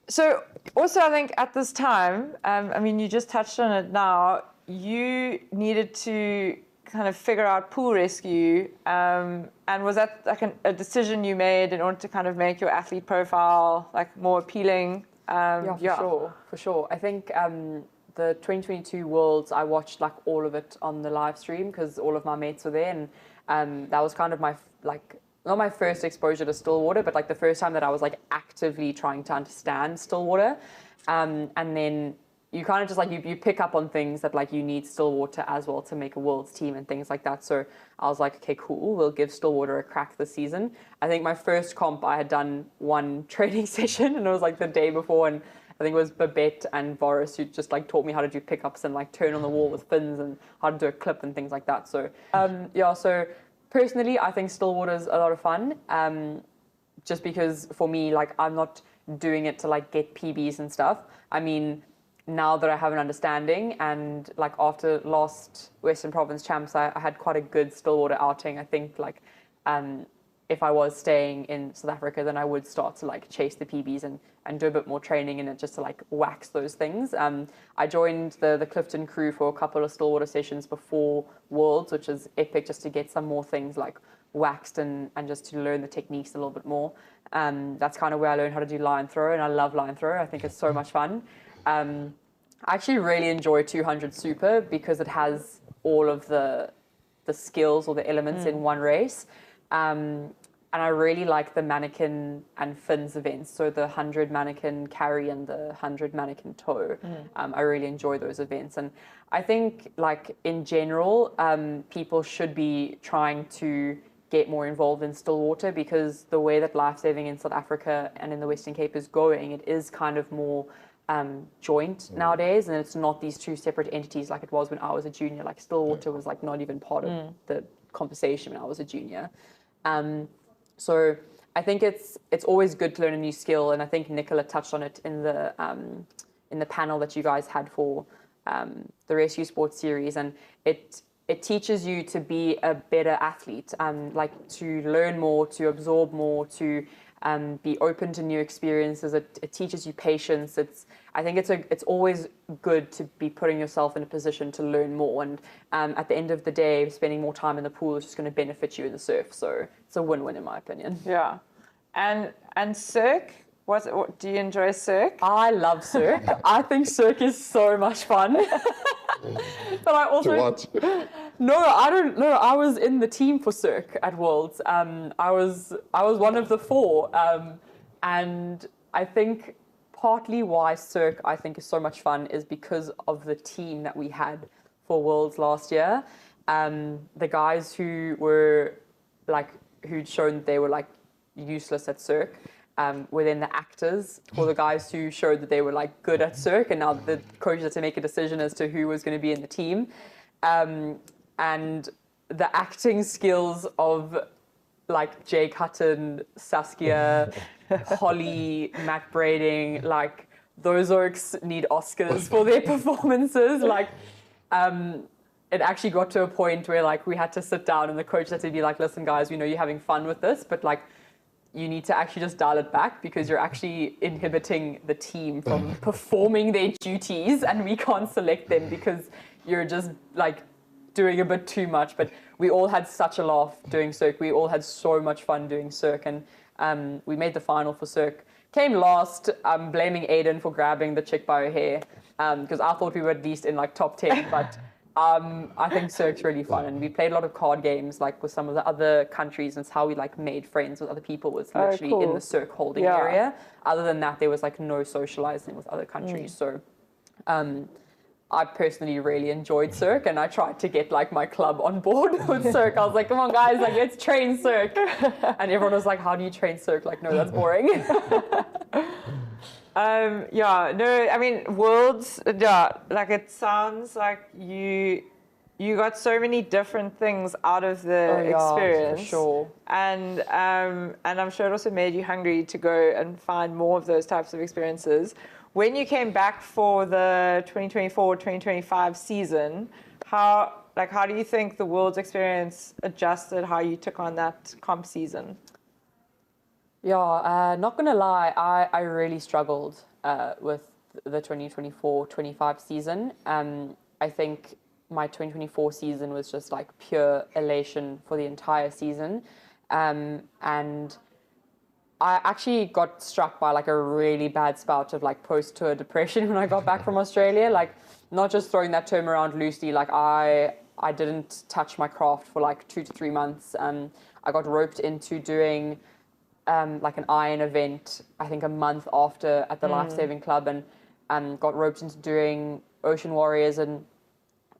So also I think at this time, I mean, you just touched on it now, you needed to kind of figure out pool rescue. And was that like a decision you made in order to kind of make your athlete profile like more appealing? For sure. I think the 2022 Worlds, I watched like all of it on the live stream because all of my mates were there, and that was kind of my like not my first exposure to still water, but like the first time that I was like actively trying to understand still water. And then you kind of just like you pick up on things that like you need still water as well to make a Worlds team and things like that. So I was like, okay, cool, we'll give still water a crack this season. I think my first comp, I had done one training session, and it was like the day before, and I think it was Babette and Boris who just like taught me how to do pickups and like turn on the wall with fins and how to do a clip and things like that. So so personally, I think still water is a lot of fun. Just because for me, like I'm not doing it to like get PBs and stuff. I mean, now that I have an understanding, and like after last Western Province Champs, I had quite a good still water outing. I think like if I was staying in South Africa, then I would start to like chase the PBs and do a bit more training in it just to like wax those things. I joined the Clifton crew for a couple of still water sessions before Worlds, which is epic, just to get some more things like waxed and just to learn the techniques a little bit more. That's kind of where I learned how to do line throw, and I love line throw. I think it's so much fun. I actually really enjoy 200 Super because it has all of the skills or the elements in one race. And I really like the mannequin and fins events. So the 100 mannequin carry and the 100 mannequin tow. I really enjoy those events. And I think like in general, people should be trying to get more involved in still water, because the way that lifesaving in South Africa and in the Western Cape is going, it is kind of more joint nowadays, and it's not these two separate entities like it was when I was a junior. Like still water was like not even part of the conversation when I was a junior. So I think it's always good to learn a new skill, and I think Nicola touched on it in the panel that you guys had for the Rescue Sports series, and it teaches you to be a better athlete, like to learn more, to absorb more, to be open to new experiences. It teaches you patience. I think it's always good to be putting yourself in a position to learn more. And at the end of the day, spending more time in the pool is just going to benefit you in the surf. So it's a win-win in my opinion. Yeah. And Cirque, what do you enjoy Cirque? I love Cirque. I think Cirque is so much fun. But I also... To what? No, I don't know. I was in the team for Cirque at Worlds. I was one of the four. And I think partly why Cirque I think is so much fun is because of the team that we had for Worlds last year. The guys who were like, who'd shown that they were like useless at Cirque, were then the actors for the guys who showed that they were like good at Cirque, and now the coaches had to make a decision as to who was going to be in the team. And the acting skills of like Jake Hutton, Saskia, Holly, Matt Brading, like those orcs need Oscars for their performances. Like, it actually got to a point where like we had to sit down and the coach had to be like, listen guys, we know you're having fun with this, but like you need to actually just dial it back, because you're actually inhibiting the team from performing their duties, and we can't select them because you're just like doing a bit too much. But we all had such a laugh doing Cirque. We all had so much fun doing Cirque, and we made the final for Cirque. Came last. I'm blaming Aiden for grabbing the chick by her hair, because I thought we were at least in like top 10, but I think circ's really fun, and we played a lot of card games, like with some of the other countries, and it's how we like made friends with other people was literally in cool. the circ holding Yeah. area. Other than that, there was like no socializing with other countries. So, I personally really enjoyed circ, and I tried to get like my club on board with circ. I was like, come on guys, like let's train circ, and everyone was like, how do you train circ? Like, no, that's boring. Yeah, no, I mean, Worlds, yeah, like it sounds like you got so many different things out of the experience. For sure. And I'm sure it also made you hungry to go and find more of those types of experiences. When you came back for the 2024-2025 season, how do you think the Worlds experience adjusted how you took on that comp season? Yeah, not gonna lie, I really struggled with the 2024-25 season. I think my 2024 season was just like pure elation for the entire season. And I actually got struck by like a really bad spout of like post-tour depression when I got back from Australia. Like, not just throwing that term around loosely, like I didn't touch my craft for like 2 to 3 months. I got roped into doing like an iron event, I think a month after at the Lifesaving Club, and got roped into doing Ocean Warriors. And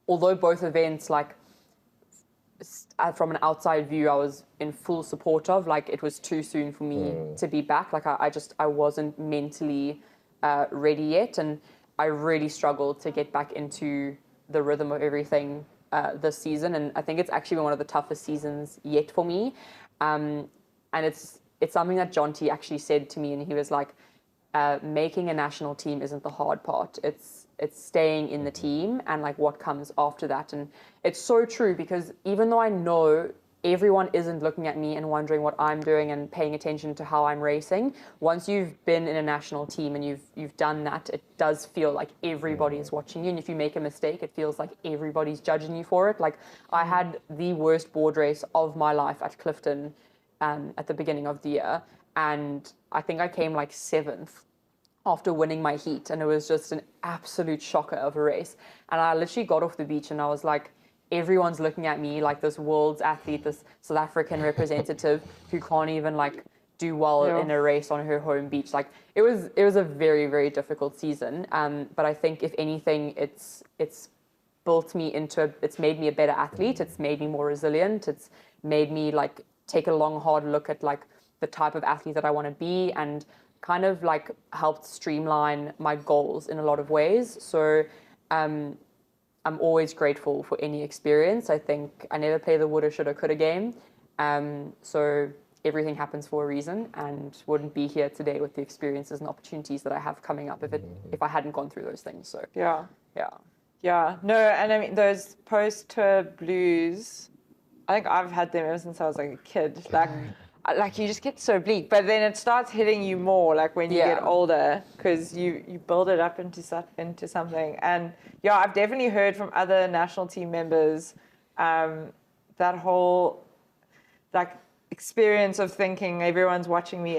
although both events, like from an outside view, I was in full support of, like it was too soon for me to be back. Like I wasn't mentally ready yet, and I really struggled to get back into the rhythm of everything this season. And I think it's actually been one of the toughest seasons yet for me. And it's something that John T actually said to me, and he was like, making a national team isn't the hard part. It's staying in the team and like what comes after that. And it's so true, because even though I know everyone isn't looking at me and wondering what I'm doing and paying attention to how I'm racing, once you've been in a national team and you've done that, it does feel like everybody is watching you. And if you make a mistake, it feels like everybody's judging you for it. Like, I had the worst board race of my life at Clifton at the beginning of the year, and I think I came like 7th after winning my heat, and it was just an absolute shocker of a race. And I literally got off the beach and I was like, everyone's looking at me like this world's athlete, this South African representative who can't even like do well in a race on her home beach. Like, it was a very, very difficult season. But I think if anything, it's built me into it's made me a better athlete. It's made me more resilient. It's made me like take a long, hard look at like the type of athlete that I want to be, and kind of like helped streamline my goals in a lot of ways. So I'm always grateful for any experience. I think I never play the woulda, shoulda, coulda game. So everything happens for a reason, and wouldn't be here today with the experiences and opportunities that I have coming up if I hadn't gone through those things. So yeah. No, and I mean, those post-tour blues, I think I've had them ever since I was like a kid. Like you just get so bleak, but then it starts hitting you more like when you get older, because you build it up into something. And yeah, I've definitely heard from other national team members that whole like experience of thinking everyone's watching me.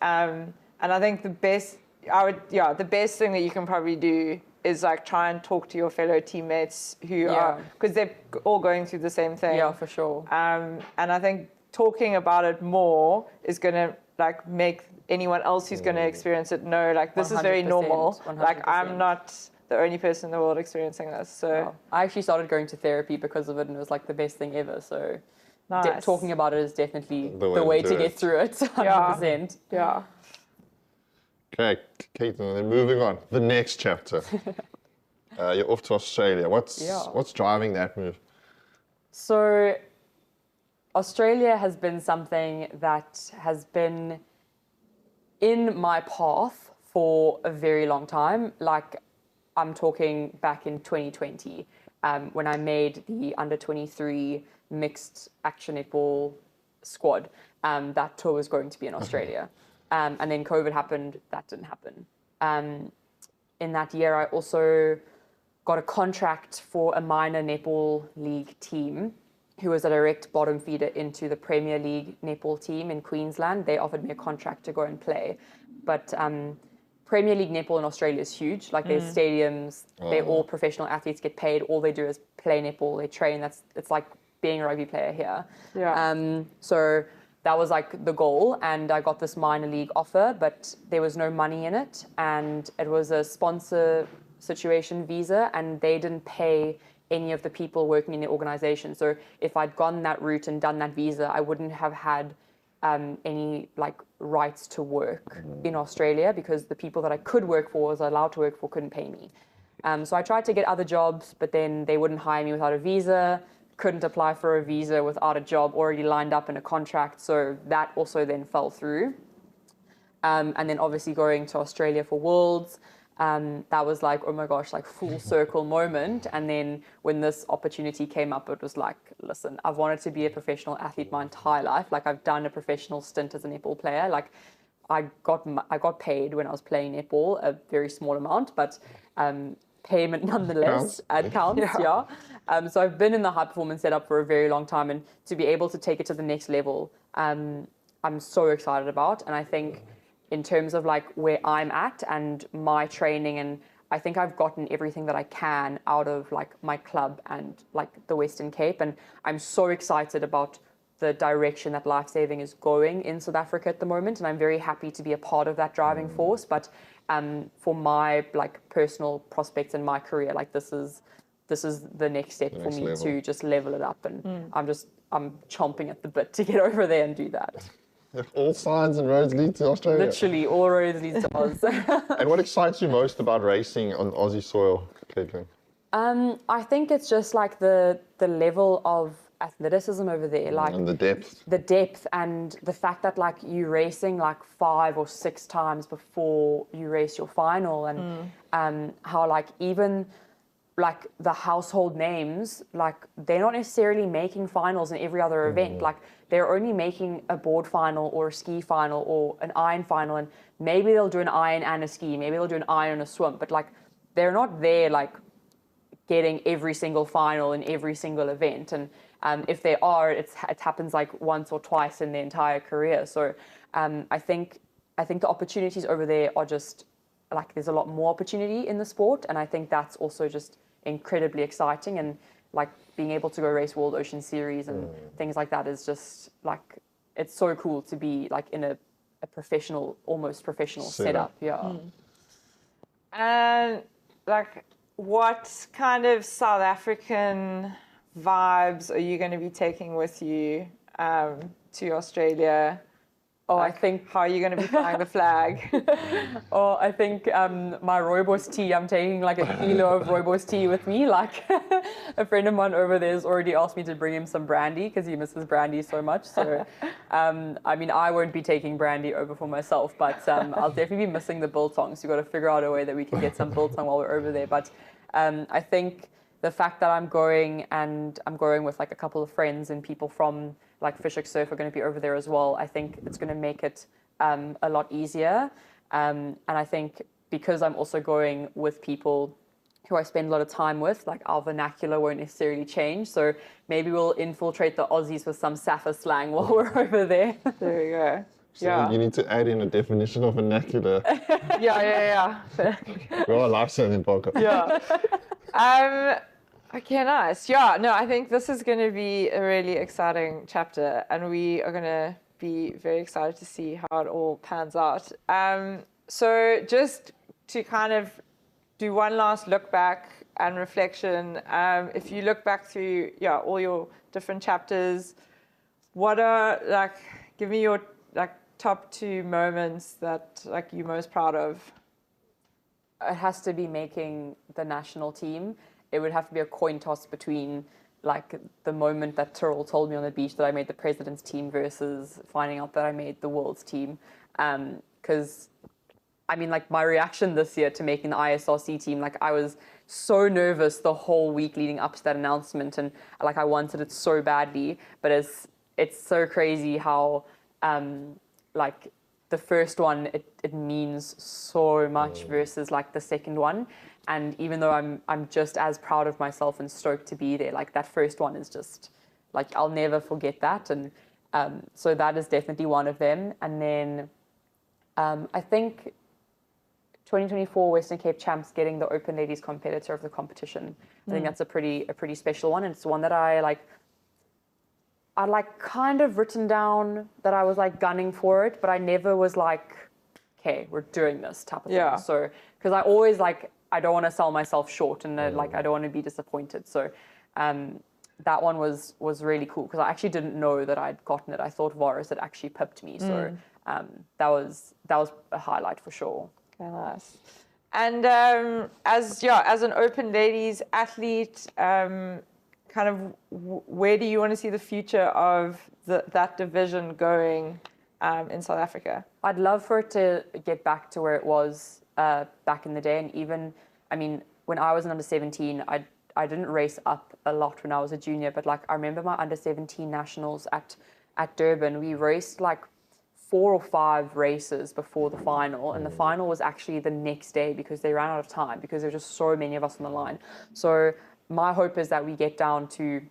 And I think the best thing that you can probably do is like try and talk to your fellow teammates who are, because they're all going through the same thing. Yeah, for sure. And I think talking about it more is going to like make anyone else who's going to experience it know like this is very normal. 100%. Like, I'm not the only person in the world experiencing this. So I actually started going to therapy because of it, and it was like the best thing ever. So nice. Talking about it is definitely the way to get through it. 100%. Yeah. Okay, Kate, and then moving on. The next chapter. You're off to Australia. What's driving that move? So Australia has been something that has been in my path for a very long time. Like, I'm talking back in 2020, when I made the under-23 mixed action netball squad. That tour was going to be in Australia. And then COVID happened, that didn't happen. In that year, I also got a contract for a minor netball league team who was a direct bottom feeder into the Premier League netball team in Queensland. They offered me a contract to go and play. But Premier League netball in Australia is huge. Like there's stadiums, they're all professional athletes get paid. All they do is play netball. They train. It's like being a rugby player here. Yeah. So that was like the goal, and I got this minor league offer, but there was no money in it, and it was a sponsor situation visa, and they didn't pay any of the people working in the organization. So if I'd gone that route and done that visa, I wouldn't have had any like rights to work in Australia, because the people that I could work for, was allowed to work for, couldn't pay me. So I tried to get other jobs, but then they wouldn't hire me without a visa. Couldn't apply for a visa without a job already lined up in a contract. So that also then fell through. And then obviously going to Australia for Worlds, that was like, oh my gosh, like full circle moment. And then when this opportunity came up, it was like, listen, I've wanted to be a professional athlete my entire life. Like I've done a professional stint as a netball player. Like I got paid when I was playing netball, a very small amount, but payment nonetheless. It counts, yeah. So I've been in the high performance setup for a very long time, and to be able to take it to the next level, I'm so excited about. And I think in terms of like where I'm at and my training, and I think I've gotten everything that I can out of like my club and like the Western Cape, and I'm so excited about the direction that lifesaving is going in South Africa at the moment, and I'm very happy to be a part of that driving force. But for my like personal prospects in my career, like this is the next step for me to just level it up, and I'm chomping at the bit to get over there and do that. All signs and roads lead to Australia. Literally, all roads lead to Oz. And what excites you most about racing on Aussie soil, Caitlin? I think it's just like the level of athleticism over there, like And the depth and the fact that like you racing like 5 or 6 times before you race your final, and how like even like the household names, like they're not necessarily making finals in every other event. Like they're only making a board final or a ski final or an iron final, and maybe they'll do an iron and a ski, maybe they'll do an iron and a swim, but like they're not there like getting every single final in every single event. And if they are, it happens like once or twice in their entire career. So I think the opportunities over there are just like, there's a lot more opportunity in the sport, and I think that's also just incredibly exciting. And like being able to go race World Ocean Series and things like that is just like, it's so cool to be like in a professional, almost professional setup. Yeah. And like, what kind of South African vibes are you going to be taking with you to Australia? Oh, like, I think... How are you going to be flying the flag? Oh, I think my rooibos tea, I'm taking like a kilo of rooibos tea with me. Like a friend of mine over there has already asked me to bring him some brandy because he misses brandy so much. So, I mean, I won't be taking brandy over for myself, but I'll definitely be missing the biltong. So we've got to figure out a way that we can get some biltong while we're over there. But I think the fact that I'm going with like a couple of friends and people from like Fish Hoek Surf are going to be over there as well, I think it's going to make it a lot easier. And I think because I'm also going with people who I spend a lot of time with, like our vernacular won't necessarily change. So maybe we'll infiltrate the Aussies with some Safa slang while we're over there. There we go. So you need to add in a definition of vernacular. Yeah. We're a lifesaving podcast. Yeah. Okay, nice. Yeah, no, I think this is going to be a really exciting chapter, and we are going to be very excited to see how it all pans out. So just to kind of do one last look back and reflection, if you look back through all your different chapters, what are like, give me your like top 2 moments that like you're most proud of? It has to be making the national team. It would have to be a coin toss between like the moment that Tyrrell told me on the beach that I made the president's team versus finding out that I made the world's team. Because I mean, like my reaction this year to making the ISRC team, like I was so nervous the whole week leading up to that announcement, and like I wanted it so badly. But it's so crazy how like the first one it means so much versus like the second one. And even though I'm just as proud of myself and stoked to be there, like that first one is just like I'll never forget that. And so that is definitely one of them. And then I think 2024 Western Cape Champs getting the Open Ladies Competitor of the competition. I think that's a pretty special one, and it's one that I kind of written down that I was like gunning for it, but I never was like, okay, we're doing this type of thing. So because I always I don't want to sell myself short, and I don't want to be disappointed. So that one was really cool because I actually didn't know that I'd gotten it. I thought Varus had actually pipped me. So that was a highlight for sure. Okay, nice. And as an Open Ladies athlete, kind of where do you want to see the future of that division going in South Africa? I'd love for it to get back to where it was back in the day. And even, I mean, when I was an under 17, I didn't race up a lot when I was a junior, but I remember my under 17 nationals at Durban. We raced 4 or 5 races before the final, and the final was actually the next day because they ran out of time because there were just so many of us on the line. So my hope is that we get down to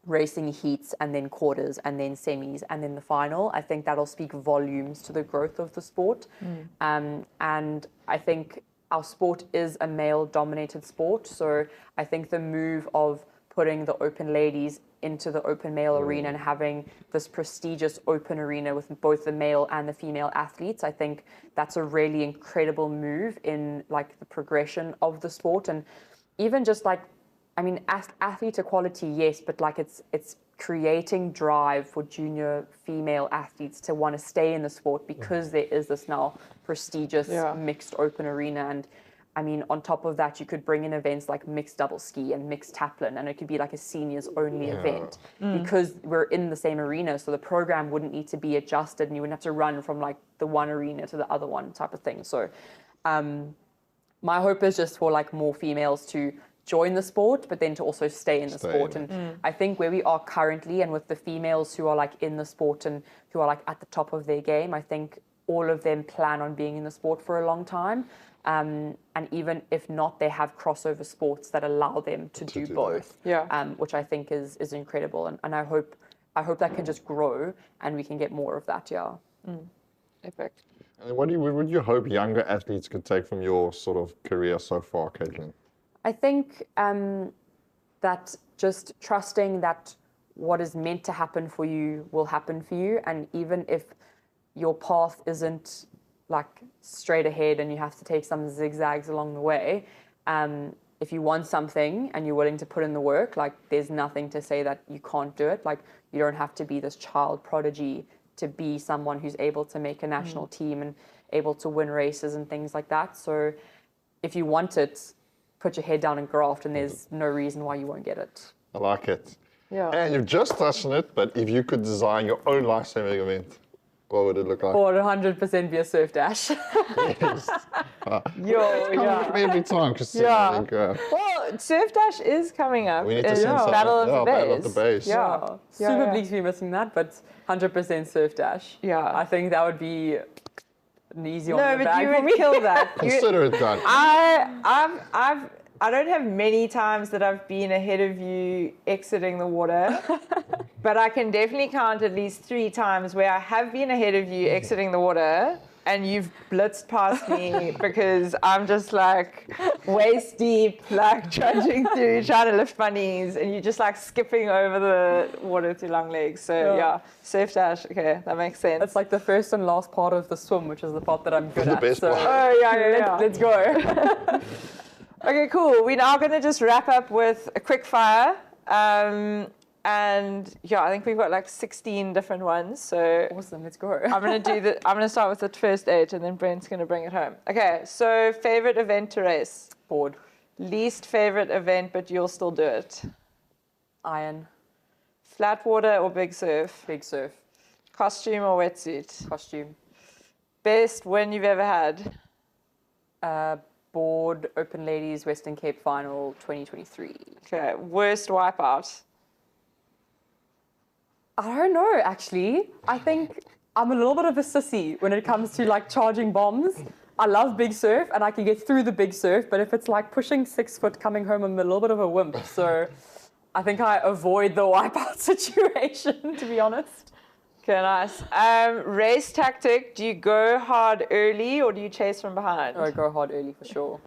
racing heats and then quarters and then semis and then the final. I think that'll speak volumes to the growth of the sport. And I think our sport is a male-dominated sport, so I think the move of putting the Open Ladies into the open male arena and having this prestigious open arena with both the male and the female athletes, I think that's a really incredible move in the progression of the sport. And even just athlete equality, yes, but it's creating drive for junior female athletes to want to stay in the sport because there is this now prestigious mixed open arena. And I mean, on top of that, you could bring in events like mixed double ski and mixed taplin, and it could be a seniors only event because we're in the same arena. So the program wouldn't need to be adjusted and you wouldn't have to run from the one arena to the other one type of thing. So my hope is just for more females to join the sport, but then to also stay in the sport. And I think where we are currently, and with the females who are in the sport and who are at the top of their game, I think all of them plan on being in the sport for a long time. And even if not, they have crossover sports that allow them to do both. Which I think is incredible. And I hope that can just grow and we can get more of that. Epic. And what would you hope younger athletes could take from your sort of career so far, Caitlin? I think that just trusting that what is meant to happen for you will happen for you. And even if your path isn't straight ahead and you have to take some zigzags along the way, if you want something and you're willing to put in the work, there's nothing to say that you can't do it. You don't have to be this child prodigy to be someone who's able to make a national team and able to win races and things like that. So if you want it, put your head down and graft, and there's no reason why you won't get it. I like it. Yeah. And you've just touched on it, but if you could design your own lifesaving event, what would it look like? Or 100% be a surf dash. Yes. Every time, Christine. I think, well, surf dash is coming up. we need to send Battle of the Bays. Battle of the Bays. Super bleaks be missing that, but 100% surf dash. I think that would be an easy one. No, but you would kill that. Consider it done. I don't have many times that I've been ahead of you exiting the water, but I can definitely count at least 3 times where I have been ahead of you exiting the water and you've blitzed past me because I'm just waist deep, trudging through, trying to lift my knees, and you're just skipping over the water with your long legs. So surf dash, okay, that makes sense. It's the first and last part of the swim, which is the part that I'm good at. Best part. Oh, let's go. Okay, cool. We're now going to just wrap up with a quick fire. And I think we've got 16 different ones. So awesome, let's go. I'm going to start with the first 8 and then Brent's going to bring it home. Okay, so favorite event to race? Board. Least favorite event, but you'll still do it? Iron. Flat water or big surf? Big surf. Costume or wetsuit? Costume. Best win you've ever had? Board Open Ladies Western Cape Final 2023. Okay, worst wipeout? I don't know, actually. I think I'm a little bit of a sissy when it comes to charging bombs. I love big surf and I can get through the big surf, but if it's pushing 6 foot coming home, I'm a little bit of a wimp. So I think I avoid the wipeout situation, to be honest. Okay, nice. Race tactic, do you go hard early or do you chase from behind? Oh, I go hard early for sure.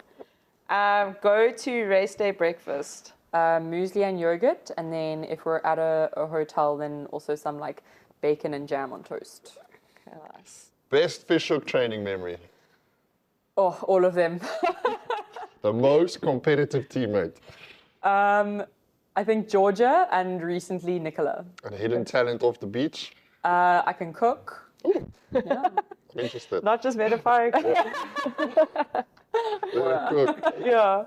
Go to race day breakfast. Muesli and yogurt, and then if we're at a hotel, then also some like bacon and jam on toast. Okay, nice. Best fish hook training memory. Oh, all of them. The most competitive teammate. I think Georgia and recently Nicola. And hidden talent off the beach. I can cook. Yeah. I'm interested. Not just metaphorically. Good. Yeah.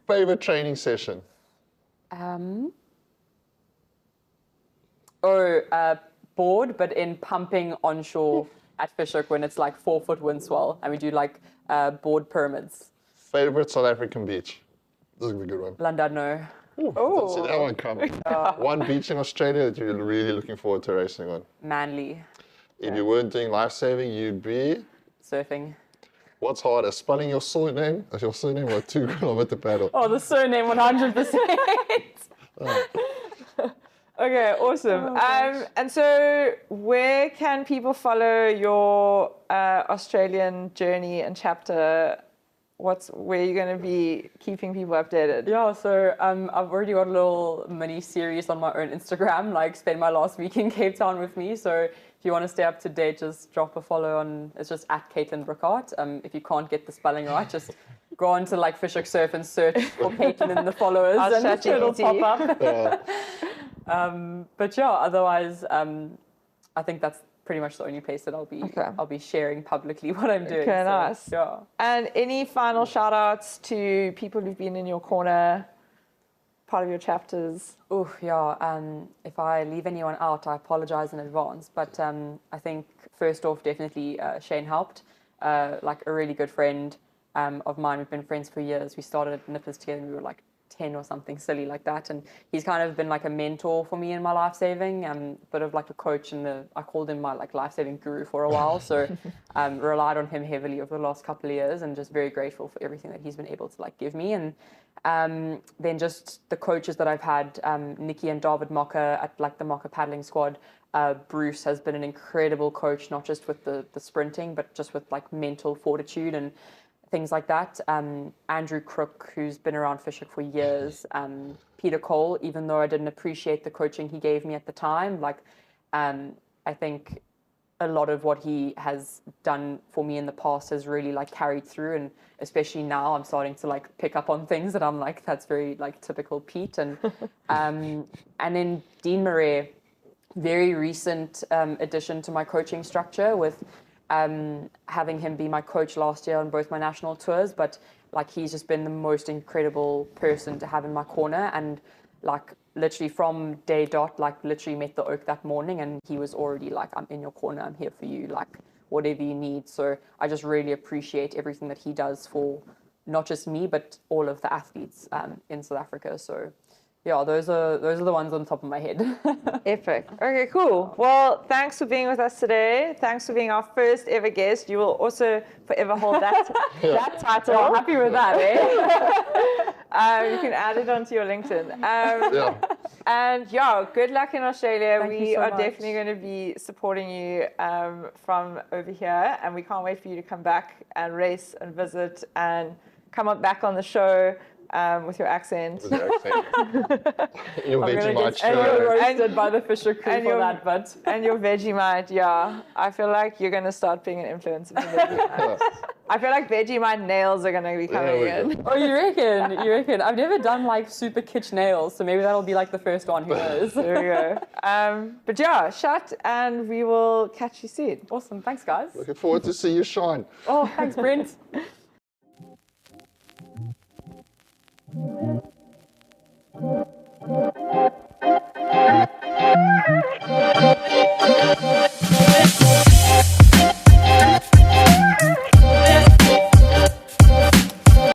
Favorite training session. Board, but in pumping onshore at Fish Hoek when it's like 4-foot wind swell, and we do like board pyramids. Favorite South African beach. This is a good one. Llandudno. Didn't see that one coming. One beach in Australia that you're really looking forward to racing on. Manly. If you weren't doing lifesaving, you'd be Surfing. what's harder, spelling your surname as your surname or 2 kilometer paddle? Oh, the surname 100%. Okay, awesome. And so where can people follow your Australian journey and chapter? Where are you going to be keeping people updated? Yeah, so I've already got a little mini series on my own Instagram, like spend my last week in Cape Town with me. So if you want to stay up to date, just drop a follow on, it's just at Caitlin Brouckaert. If you can't get the spelling right, just go on to like Fish Hoek Surf and search for Caitlin in the followers and it'll pop up. But yeah, otherwise, I think that's pretty much the only place that I'll be sharing publicly what I'm doing. Okay, nice. Yeah. And any final shout outs to people who've been in your corner, part of your chapters? Oh, yeah. If I leave anyone out, I apologize in advance. But I think first off, definitely Shane helped. Like a really good friend of mine. We've been friends for years. We started at Nippers together. We were like 10 or something silly like that, and he's kind of been like a mentor for me in my life saving, bit of like a coach, and I called him my like life saving guru for a while. So relied on him heavily over the last couple of years, and just very grateful for everything that he's been able to like give me. And then just the coaches that I've had, Nikki and David Mocker at like the Mocker paddling squad. Bruce has been an incredible coach, not just with the sprinting, but just with like mental fortitude and things like that. Andrew Crook, who's been around Fish Hoek for years. Peter Cole, even though I didn't appreciate the coaching he gave me at the time, like I think a lot of what he has done for me in the past has really like carried through, and especially now I'm starting to like pick up on things that I'm like, that's very like typical Pete. And then Dean Murray, very recent addition to my coaching structure with having him be my coach last year on both my national tours, but like he's just been the most incredible person to have in my corner. And like literally from day dot, like literally met the Oak that morning and he was already like, I'm in your corner, I'm here for you, like whatever you need. So I just really appreciate everything that he does for not just me, but all of the athletes in South Africa. So yeah, those are the ones on top of my head. Epic. Okay, cool. Well, thanks for being with us today. Thanks for being our first ever guest. You will also forever hold that title. I'm happy with that, eh? You can add it onto your LinkedIn. And yeah, good luck in Australia. Thank you We so are much. definitely going to be supporting you from over here, and we can't wait for you to come back and race and visit and come up back on the show. With your accent. With your accent. Your I'm gonna Vegemite get show. roasted by the Fish Hoek crew for that, but and your Vegemite, yeah. I feel like you're gonna start being an influencer for Vegemite. I feel like Vegemite nails are gonna be coming in. Oh, you reckon? You reckon? I've never done like super kitsch nails, so maybe that'll be like the first one. Who knows? There we go. But yeah, shut, and we will catch you soon. Awesome. Thanks, guys. Looking forward to see you shine. Oh, thanks, Brent. Thank you.